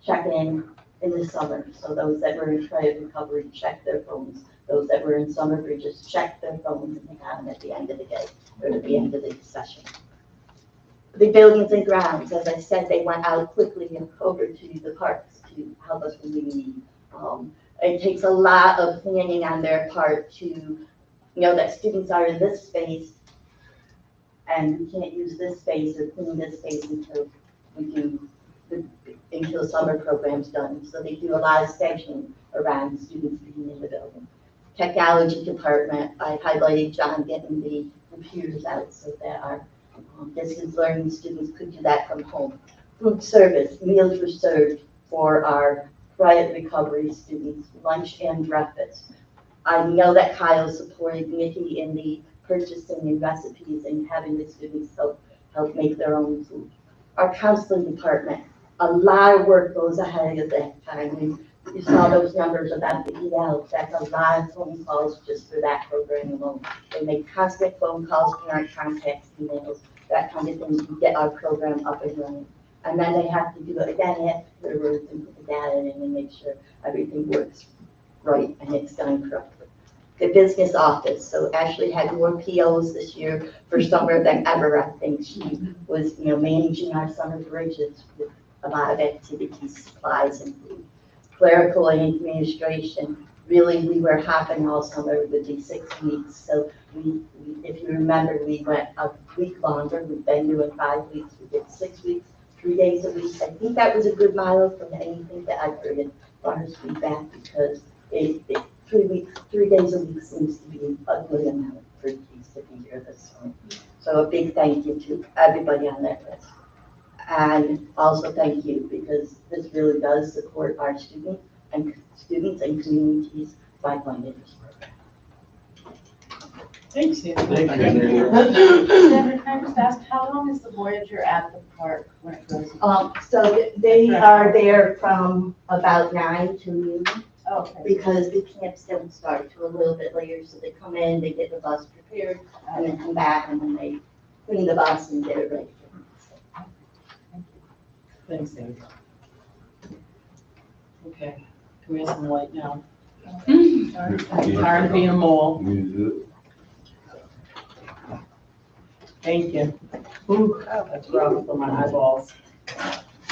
check-in in the summer. So those that were in triad recovery checked their phones. Those that were in summer bridges checked their phones and they got them at the end of the day or at the end of the session. The buildings and grounds, as I said, they went out quickly and over to the parks to help us when we need. It takes a lot of planning on their part to know that students are in this space and we can't use this space or clean this space until until summer program's done. So they do a lot of scheduling around students being in the building. Technology department, I highlighted John getting the computers out so that our distance learning students could do that from home. Food service, meals were served for our riot recovery students, lunch and breakfast. I know that Kyle supported Nikki in the purchasing and recipes and having the students help make their own food. Our counseling department, a lot of work goes ahead of that time. You saw those numbers about the EL. That's a lot of phone calls just for that program alone. They make constant phone calls, parent contacts, emails, that kind of thing to get our program up and running. And then they have to do it again afterwards and put the data in and make sure everything works right and it's done correctly. the business office. So Ashley had more POs this year for summer than ever. I think she was, managing our summer bridges with a lot of activities, supplies, and food. Clerical and administration, really, we were hopping all summer with these 6 weeks. So if you remember, we went a week longer. We've been doing 5 weeks. We did 6 weeks, 3 days a week. I think that was a good model from anything that I've heard as far as feedback, because 3 days a week seems to be a good amount for kids to be here this summer. So a big thank you to everybody on that list. And also thank you, because this really does support our students and communities by funding this program. Thanks, Sandy. Sandra, can I just ask, how long is the Voyager at the park when it goes? So they are there from about 9 to noon, Okay. because the camps don't start till a little bit later. So they come in, they get the bus prepared, and then come back, and then they clean the bus and get it ready. Thanks, Sandy. Okay, can we have some light now? I'm tired of being a mole. Thank you. Ooh, that's rough for my eyeballs.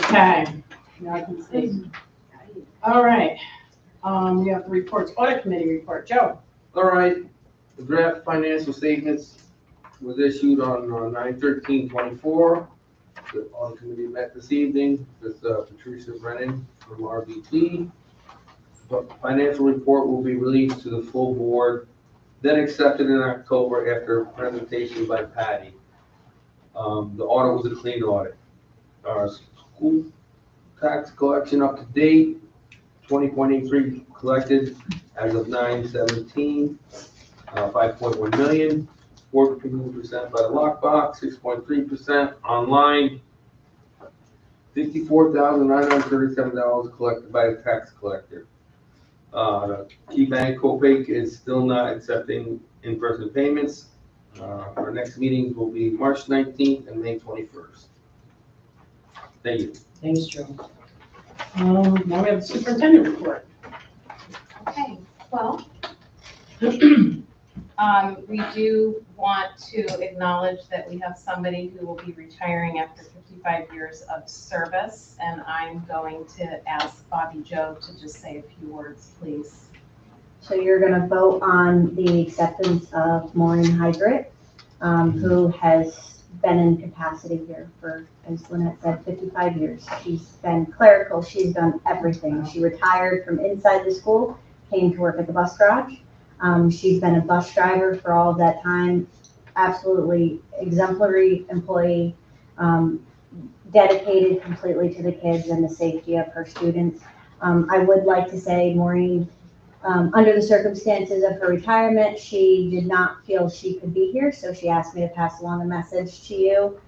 Okay, now I can see. All right, we have the reports, audit committee report. Joe? All right, the draft financial statements was issued on 9/13/24. The audit committee met this evening with Patricia Brennan from RBT. The financial report will be released to the full board, then accepted in October after a presentation by Patty. The audit was a clean audit. Our school tax collection up to date, 20.83 collected as of 9/17, 5.1 million. 4% by the lockbox, 6.3% online, $54,937 collected by the tax collector. Key Bank Copac is still not accepting in-person payments. Our next meetings will be March 19th and May 21st. Thank you. Thanks, Joe. Now we have the superintendent report. Okay, well, we do want to acknowledge that we have somebody who will be retiring after 55 years of service, and I'm going to ask Bobby Joe to just say a few words, please. So you're going to vote on the acceptance of Maureen Hydrick, who has been in capacity here for, as Lynette said, 55 years. She's been clerical. She's done everything. She retired from inside the school, came to work at the bus garage. She's been a bus driver for all of that time. Absolutely exemplary employee, dedicated completely to the kids and the safety of her students. I would like to say Maureen, under the circumstances of her retirement, she did not feel she could be here, so she asked me to pass along a message to you.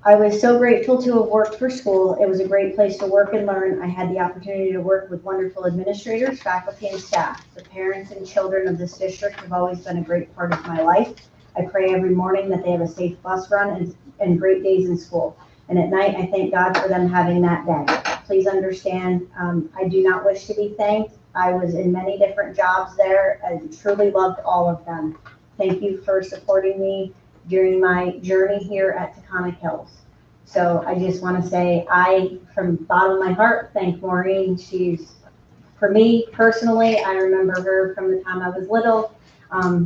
I was so grateful to have worked for school. It was a great place to work and learn. I had the opportunity to work with wonderful administrators, faculty, and staff. The parents and children of this district have always been a great part of my life. I pray every morning that they have a safe bus run and great days in school. And at night, I thank God for them having that day. Please understand, I do not wish to be thanked. I was in many different jobs there and truly loved all of them. Thank you for supporting me during my journey here at Taconic Hills. So I just want to say, from the bottom of my heart, thank Maureen. She's, for me personally, I remember her from the time I was little.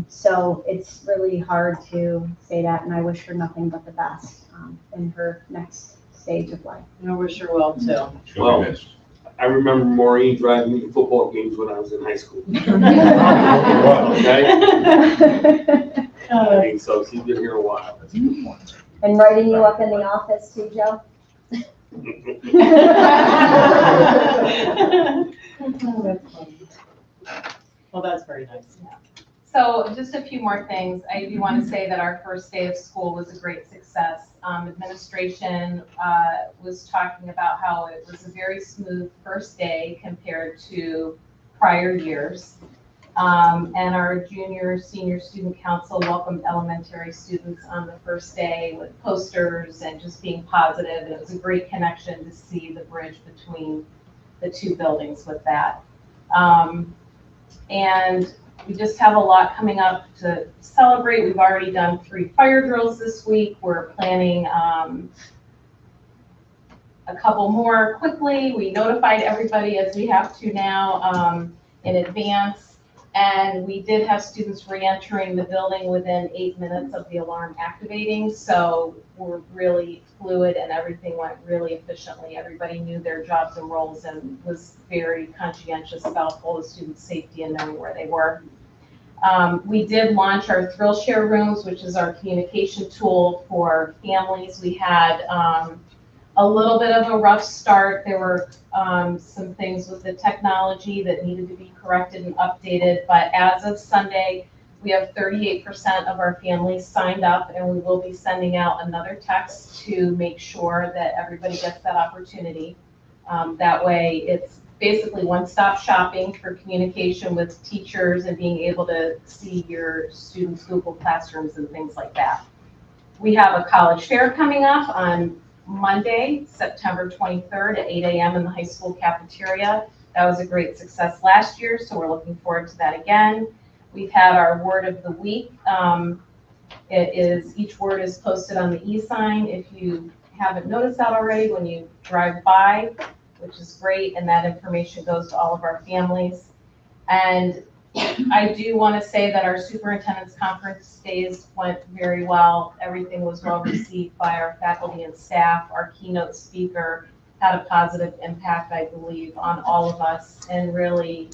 So it's really hard to say that, and I wish her nothing but the best in her next stage of life. I wish her well too. Well, I remember Maureen driving me to football games when I was in high school. Okay? I mean, so she's been here a while. That's a good point. And writing you up in the office too, Joe? Well, that's very nice. So just a few more things. I do want to say that our first day of school was a great success. Administration was talking about how it was a very smooth first day compared to prior years. And our junior, senior student council welcomed elementary students on the first day with posters and just being positive. And it was a great connection to see the bridge between the two buildings with that. And we just have a lot coming up to celebrate. We've already done 3 fire drills this week. We're planning a couple more quickly. We notified everybody, as we have to now, in advance. And we did have students re-entering the building within 8 minutes of the alarm activating. So we're really fluid and everything went really efficiently. Everybody knew their jobs and roles and was very conscientious about all the students' safety and knowing where they were. We did launch our Thrill Share rooms, which is our communication tool for families. We had a little bit of a rough start. There were some things with the technology that needed to be corrected and updated, but as of Sunday, we have 38% of our families signed up, and we will be sending out another text to make sure that everybody gets that opportunity. That way, it's basically one-stop shopping for communication with teachers and being able to see your students' Google Classrooms and things like that. We have a college fair coming up on Monday, September 23rd at 8 a.m. in the high school cafeteria. That was a great success last year, so we're looking forward to that again. We've had our word of the week. Each word is posted on the e-sign. If you haven't noticed that already, when you drive by, which is great, and that information goes to all of our families. And I do want to say that our superintendent's conference days went very well. Everything was well received by our faculty and staff. Our keynote speaker had a positive impact, I believe, on all of us, and really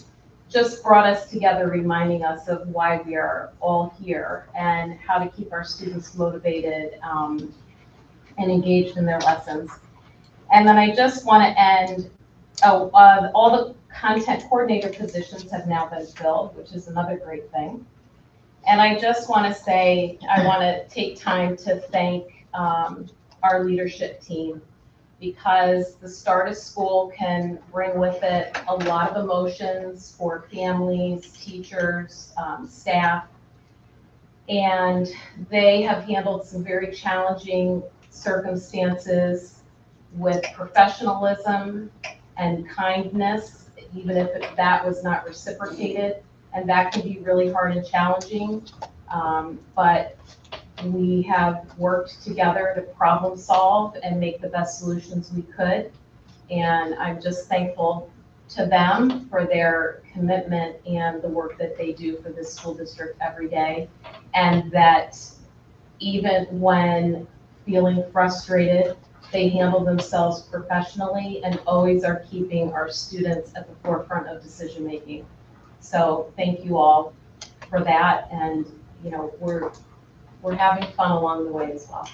just brought us together, reminding us of why we are all here and how to keep our students motivated and engaged in their lessons. And then I just want to end, all the content coordinator positions have now been filled, which is another great thing. And I just want to say, I want to take time to thank our leadership team, because the start of school can bring with it a lot of emotions for families, teachers, staff. And they have handled some very challenging circumstances with professionalism and kindness, even if that was not reciprocated. And that can be really hard and challenging. But we have worked together to problem solve and make the best solutions we could. And I'm just thankful to them for their commitment and the work that they do for this school district every day. And that even when feeling frustrated, they handle themselves professionally and always are keeping our students at the forefront of decision making. So thank you all for that. And you know, we're having fun along the way as well.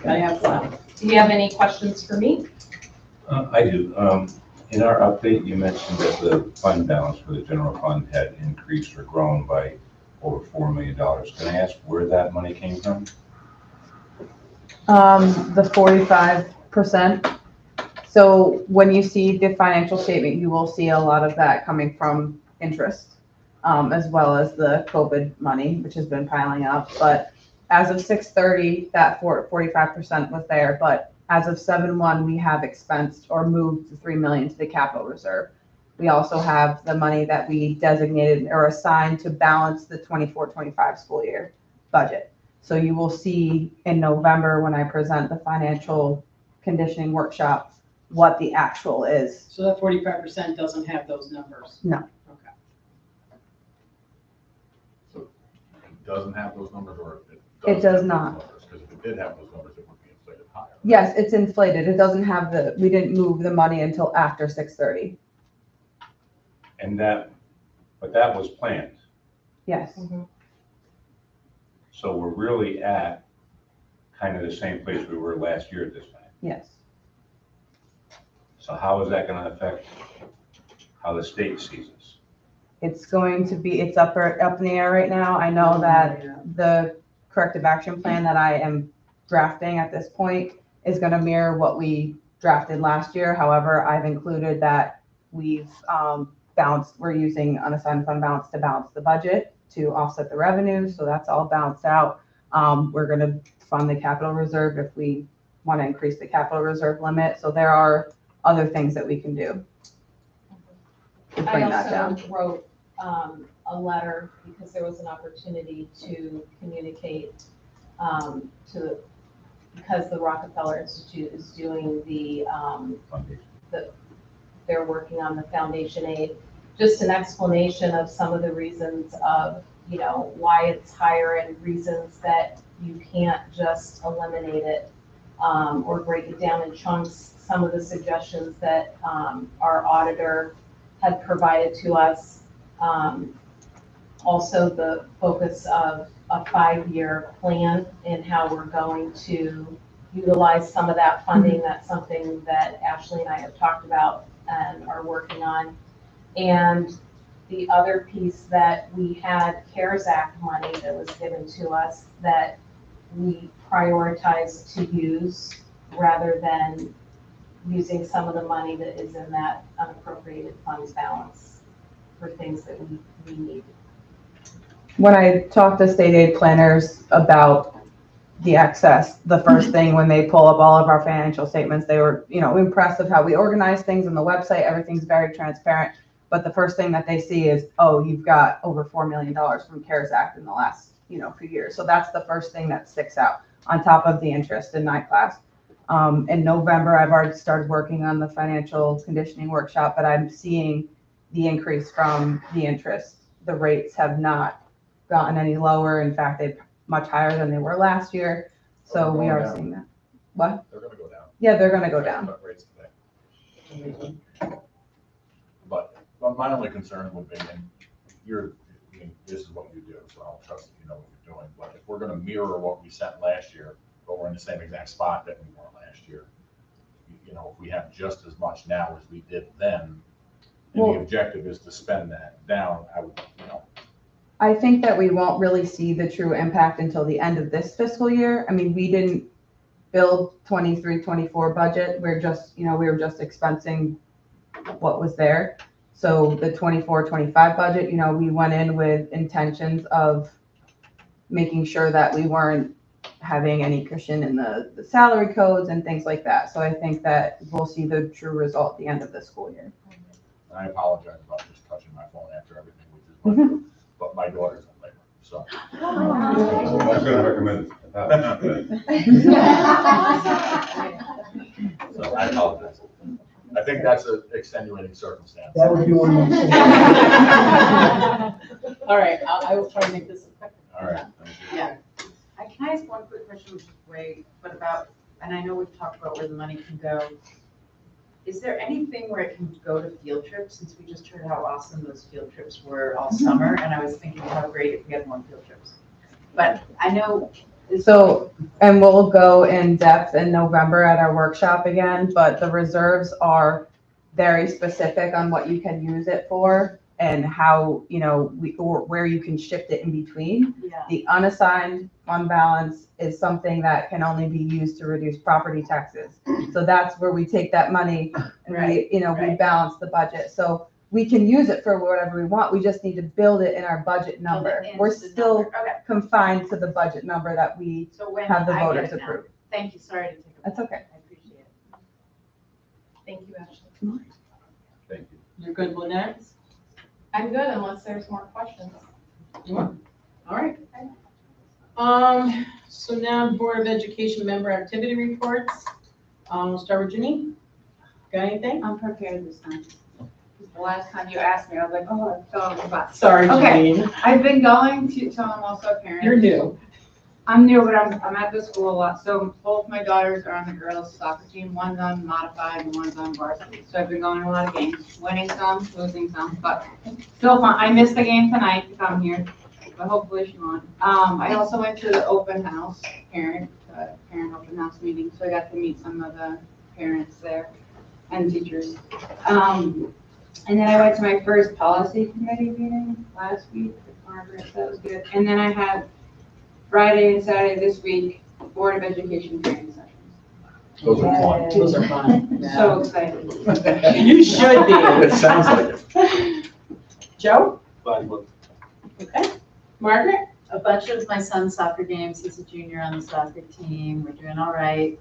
I have fun. Do you have any questions for me? I do. In our update, you mentioned that the fund balance for the general fund had increased or grown by over $4 million. Can I ask where that money came from? The 45%. So when you see the financial statement, you will see a lot of that coming from interest, as well as the COVID money, which has been piling up. But as of 6/30, that 45% was there. But as of 7/1, we have expensed or moved the $3 million to the capital reserve. We also have the money that we designated or assigned to balance the 24-25 school year budget. So you will see in November, when I present the financial conditioning workshop, what the actual is. So that 45% doesn't have those numbers? No. Okay. So it doesn't have those numbers, or It does not. Because if it did have those numbers, it would be inflated higher. Yes, it's inflated. It doesn't have we didn't move the money until after 6/30. And but that was planned. Yes. Mm-hmm. So we're really at kind of the same place we were last year at this time. Yes. So how is that going to affect how the state sees us? It's going to be, it's up in the air right now. I know that the corrective action plan that I am drafting at this point is going to mirror what we drafted last year. However, I've included that we've we're using unassigned fund balance to balance the budget to offset the revenue. So that's all balanced out. We're going to fund the capital reserve if we want to increase the capital reserve limit. So there are other things that we can do. to bring that I down. also wrote a letter because there was an opportunity to communicate because the Rockefeller Institute is doing they're working on the foundation aid, just an explanation of some of the reasons of, why it's higher and reasons that you can't just eliminate it or break it down in chunks. Some of the suggestions that our auditor had provided to us. Also the focus of a 5-year plan and how we're going to utilize some of that funding. That's something that Ashley and I have talked about and are working on. And the other piece that we had CARES Act money that was given to us that we prioritized to use rather than using some of the money that is in that unappropriated funds balance for things that we need. When I talk to state aid planners about the excess, the first thing when they pull up all of our financial statements, they were, impressed with how we organize things on the website. Everything's very transparent. But the first thing that they see is, oh, you've got over $4 million from CARES Act in the last, few years. So that's the first thing that sticks out on top of the interest in night class. In November, I've already started working on the financial conditioning workshop, but I'm seeing the increase from the interest. The rates have not gotten any lower. In fact, they're much higher than they were last year. So we are seeing that. What? They're gonna go down. Yeah, they're gonna go down. Rates today. But my only concern would be, and this is what you do, so I'll trust that you know what you're doing. But if we're gonna mirror what we sent last year, but we're in the same exact spot that we were last year, if we have just as much now as we did then, and the objective is to spend that down, I think that we won't really see the true impact until the end of this fiscal year. I mean, we didn't build 23-24 budget. We're just, we were just expensing what was there. So the 24-25 budget, we went in with intentions of making sure that we weren't having any cushion in the salary codes and things like that. So I think that we'll see the true result at the end of the school year. I apologize about just touching my phone after everything we just went through, but my daughter's in labor, so. I was gonna recommend So I apologize. I think that's an extenuating circumstance. That would be one of them. All right, I will try to make this effective. All right. Yeah. Can I ask one quick question, and I know we've talked about where the money can go. Is there anything where it can go to field trips, since we just heard how awesome those field trips were all summer, and I was thinking how great if we had more field trips. But I know. So, and we'll go in depth in November at our workshop again, but the reserves are very specific on what you can use it for and how, or where you can shift it in between. Yeah. The unassigned fund balance is something that can only be used to reduce property taxes. So that's where we take that money and we balance the budget. So we can use it for whatever we want. We just need to build it in our budget number. We're still confined to the budget number that we have the voters approve. Thank you, sorry to take a. That's okay. I appreciate it. Thank you, Ashley. Thank you. You're good, Lynette? I'm good unless there's more questions. You are? All right. So now Board of Education member activity reports. We'll start with Janine. Got anything? I'm prepared this time. The last time you asked me, I was like, oh, I fell on the bus. Sorry, Okay. Janine. I've been going to, so I'm also a parent. You're new. I'm new, but I'm at the school a lot. So both my daughters are on the girls' soccer team. One's on modified and one's on varsity. So I've been going to a lot of games, winning some, losing some, but still fun. I missed the game tonight to come here, but hopefully she won. I also went to the open house, parent open house meeting. So I got to meet some of the parents there and teachers. And then I went to my first policy committee meeting last week with Margaret, so that was good. And then I had Friday and Saturday this week, Board of Education training sessions. Those are fun. Those are fun. So excited. You should be. It sounds like it. Joe? Valuable. Okay. Margaret? A bunch of my son's soccer games. He's a junior on the soccer team. We're doing all right.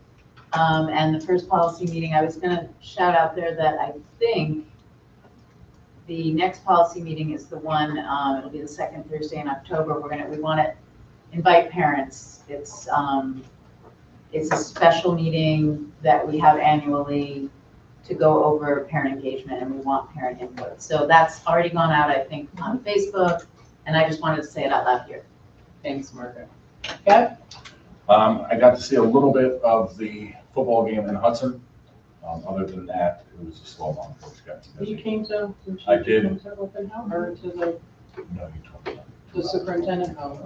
And the first policy meeting, I was gonna shout out there that I think the next policy meeting is the one, it'll be the second Thursday in October. We want to invite parents. It's a special meeting that we have annually to go over parent engagement, and we want parent input. So that's already gone out, I think, on Facebook, and I just wanted to say it out loud here. Thanks, Margaret. Kev? I got to see a little bit of the football game in Hudson. Other than that, it was a slow month. Folks got busy. You came to? I did. Came to open house or to the No, you told me. the superintendent? Oh.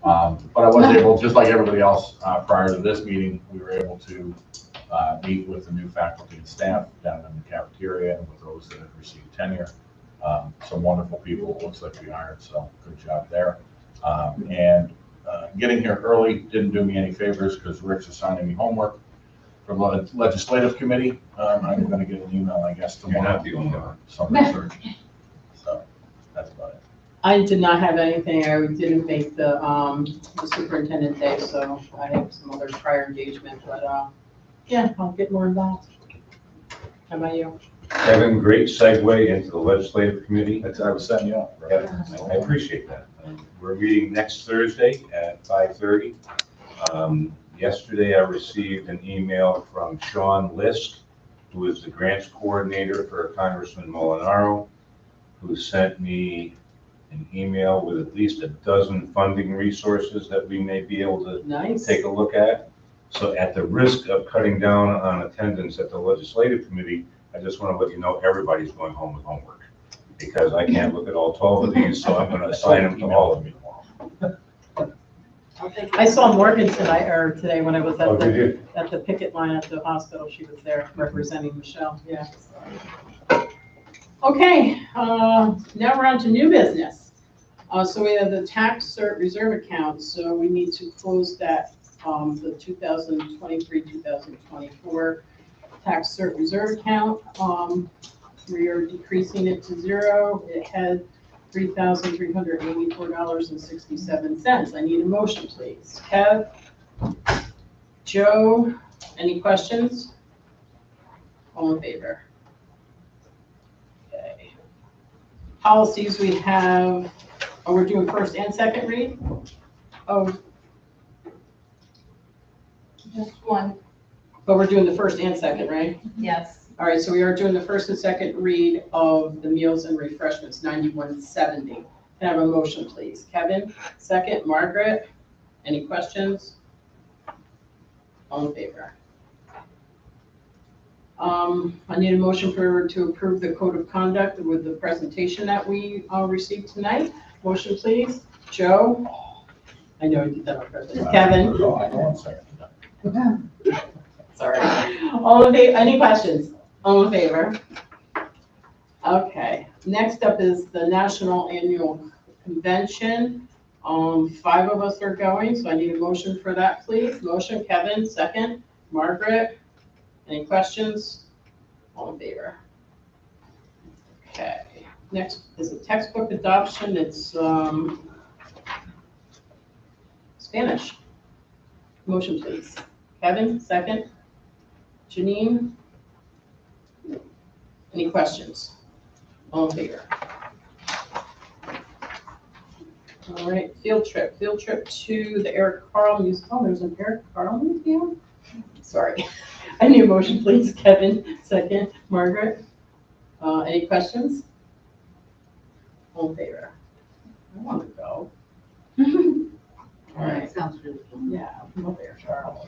But I was able, just like everybody else, prior to this meeting, we were able to meet with the new faculty and staff down in the cafeteria and with those that have received tenure. Some wonderful people, it looks like we hired, so good job there. And getting here early didn't do me any favors because Rick's assigning me homework from the legislative committee. I'm gonna get an email, I guess, You're not tomorrow. the only one. Some research. So that's about it. I did not have anything. I didn't make the superintendent day, so I have some other prior engagement, but, yeah, I'll get more involved. How about you? Kevin, great segue into the legislative committee. I was setting you up. Right? I appreciate that. We're meeting next Thursday at 5:30. Yesterday, I received an email from Sean Lisk, who is the grants coordinator for Congressman Molinaro, who sent me an email with at least a dozen funding resources that we may be able to take a look at. So at the risk of cutting down on attendance at the legislative committee, I just want to let you know everybody's going home with homework because I can't look at all 12 of these, so I'm going to assign them to all of you. I saw Morgan today when I was Oh, did you? at the picket line at the hospital. She was there representing Michelle, yeah. Okay, now we're on to new business. So we have the tax cert reserve account, so we need to close that, the 2023-2024 tax cert reserve account. We are decreasing it to zero. It had $3,384.67. I need a motion, please. Kev? Joe? Any questions? All in favor? Okay. Policies we have, oh, we're doing first and second read? Oh, Just one, but we're doing the first and second, right? yes. All right, so we are doing the first and second read of the meals and refreshments, 9170. Can I have a motion, please? Kevin, second. Margaret, any questions? All in favor? I need a motion to approve the code of conduct with the presentation that we received tonight. Motion, please. Joe? I know I did that on purpose. Kevin? One second. Sorry. All in favor? Any questions? All in favor? Okay, next up is the National Annual Convention. 5 of us are going, so I need a motion for that, please. Motion, Kevin, second. Margaret, any questions? All in favor? Okay, next is a textbook adoption. It's Spanish. Motion, please. Kevin, second. Janine? Any questions? All in favor? All right, field trip to the Eric Carl Museum. Oh, there's an Eric Carl Museum? Sorry. I need a motion, please. Kevin, second. Margaret? Any questions? All in favor? I want to go. All right. Sounds really fun. Yeah, I'm up there, Charles.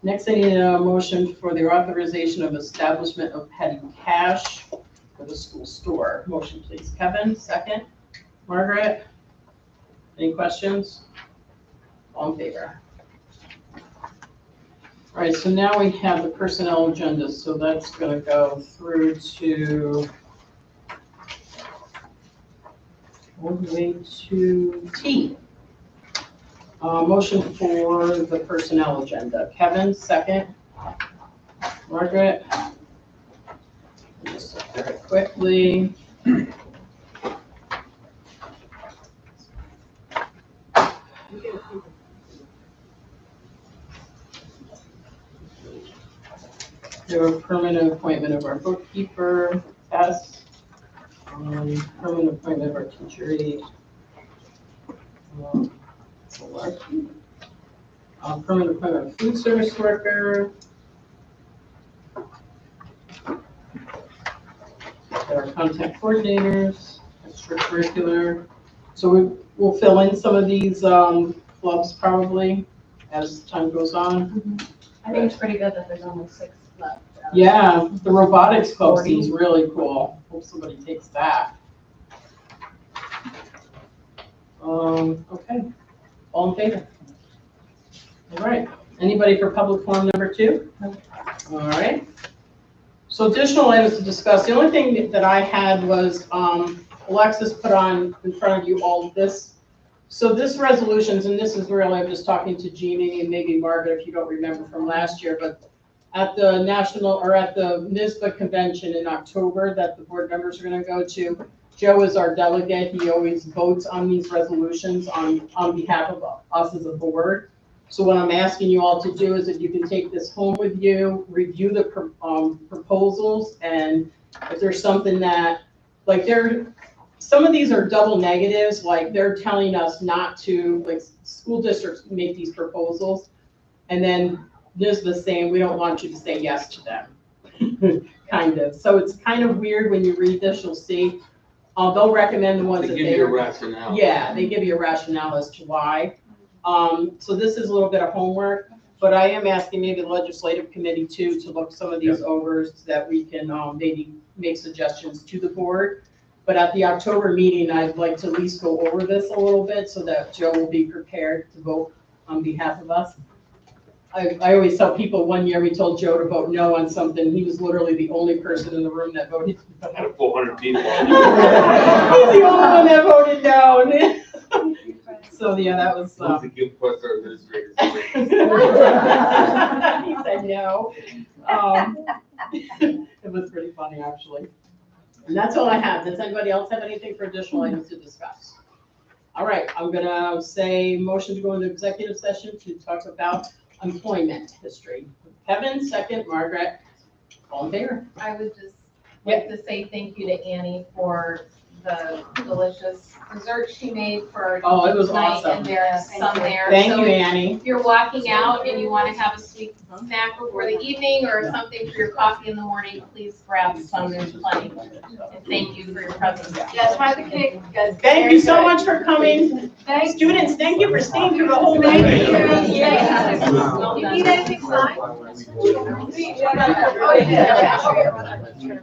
Next, I need a motion for the authorization of establishment of petty cash for the school store. Motion, please. Kevin, second. Margaret? Any questions? All in favor? All right, so now we have the personnel agenda, so that's gonna go through to all the way to T. Motion for the personnel agenda. Kevin, second. Margaret? Just very quickly. There were permanent appointment of our bookkeeper, Tess. Permanent appointment of our teacher aide. Solarkey. Permanent appointment of food service worker. Our contact coordinators, extracurricular. So we'll fill in some of these clubs probably as time goes on. I think it's pretty good that there's only 6 left. Yeah, the robotics club seems really cool. Hope somebody takes that. Okay, all in favor? All right, anybody for public forum number 2? All right. So additional items to discuss. The only thing that I had was Alexis put on in front of you all this. So this resolutions, and this is really, I'm just talking to Jeannie and maybe Margaret if you don't remember from last year, but at the national or at the NISBA convention in October that the board members are going to go to, Joe is our delegate. He always votes on these resolutions on behalf of us as a board. So what I'm asking you all to do is if you can take this home with you, review the proposals, and if there's something that, like some of these are double negatives, like they're telling us not to, like school districts make these proposals, and then there's the saying, we don't want you to say yes to them, kind of. So it's kind of weird when you read this, you'll see. They'll recommend the ones that They give you a rationale. Yeah, they give you a rationale as to why. So this is a little bit of homework, but I am asking maybe the legislative committee too to look some of these over so that we can maybe make suggestions to the board. But at the October meeting, I'd like to at least go over this a little bit so that Joe will be prepared to vote on behalf of us. I always tell people, one year we told Joe to vote no on something. He was literally the only person in the room that voted. Out of 400 people. He's the only one that voted no. So yeah, that was. Who's the gift plus our administrators? He said no. It was pretty funny, actually. And that's all I have. Does anybody else have anything for additional items to discuss? All right, I'm gonna say motion to go into executive session to talk about employment history. Kevin, second, Margaret, all in favor? I would just like to say thank you to Annie for the delicious dessert she made for our Oh, it was tonight, awesome. and there's some there. Thank So you, if Annie. you're walking out and you want to have a sweet snack before the evening or something for your coffee in the morning, please grab some, there's plenty. And thank you for your presence. Yes, try the cake, guys. Thank you so much for coming. Thanks. Students, thank you for staying through the whole Thank night. you. Yeah. Well done. You need anything signed? Oh, yeah. Oh, yeah.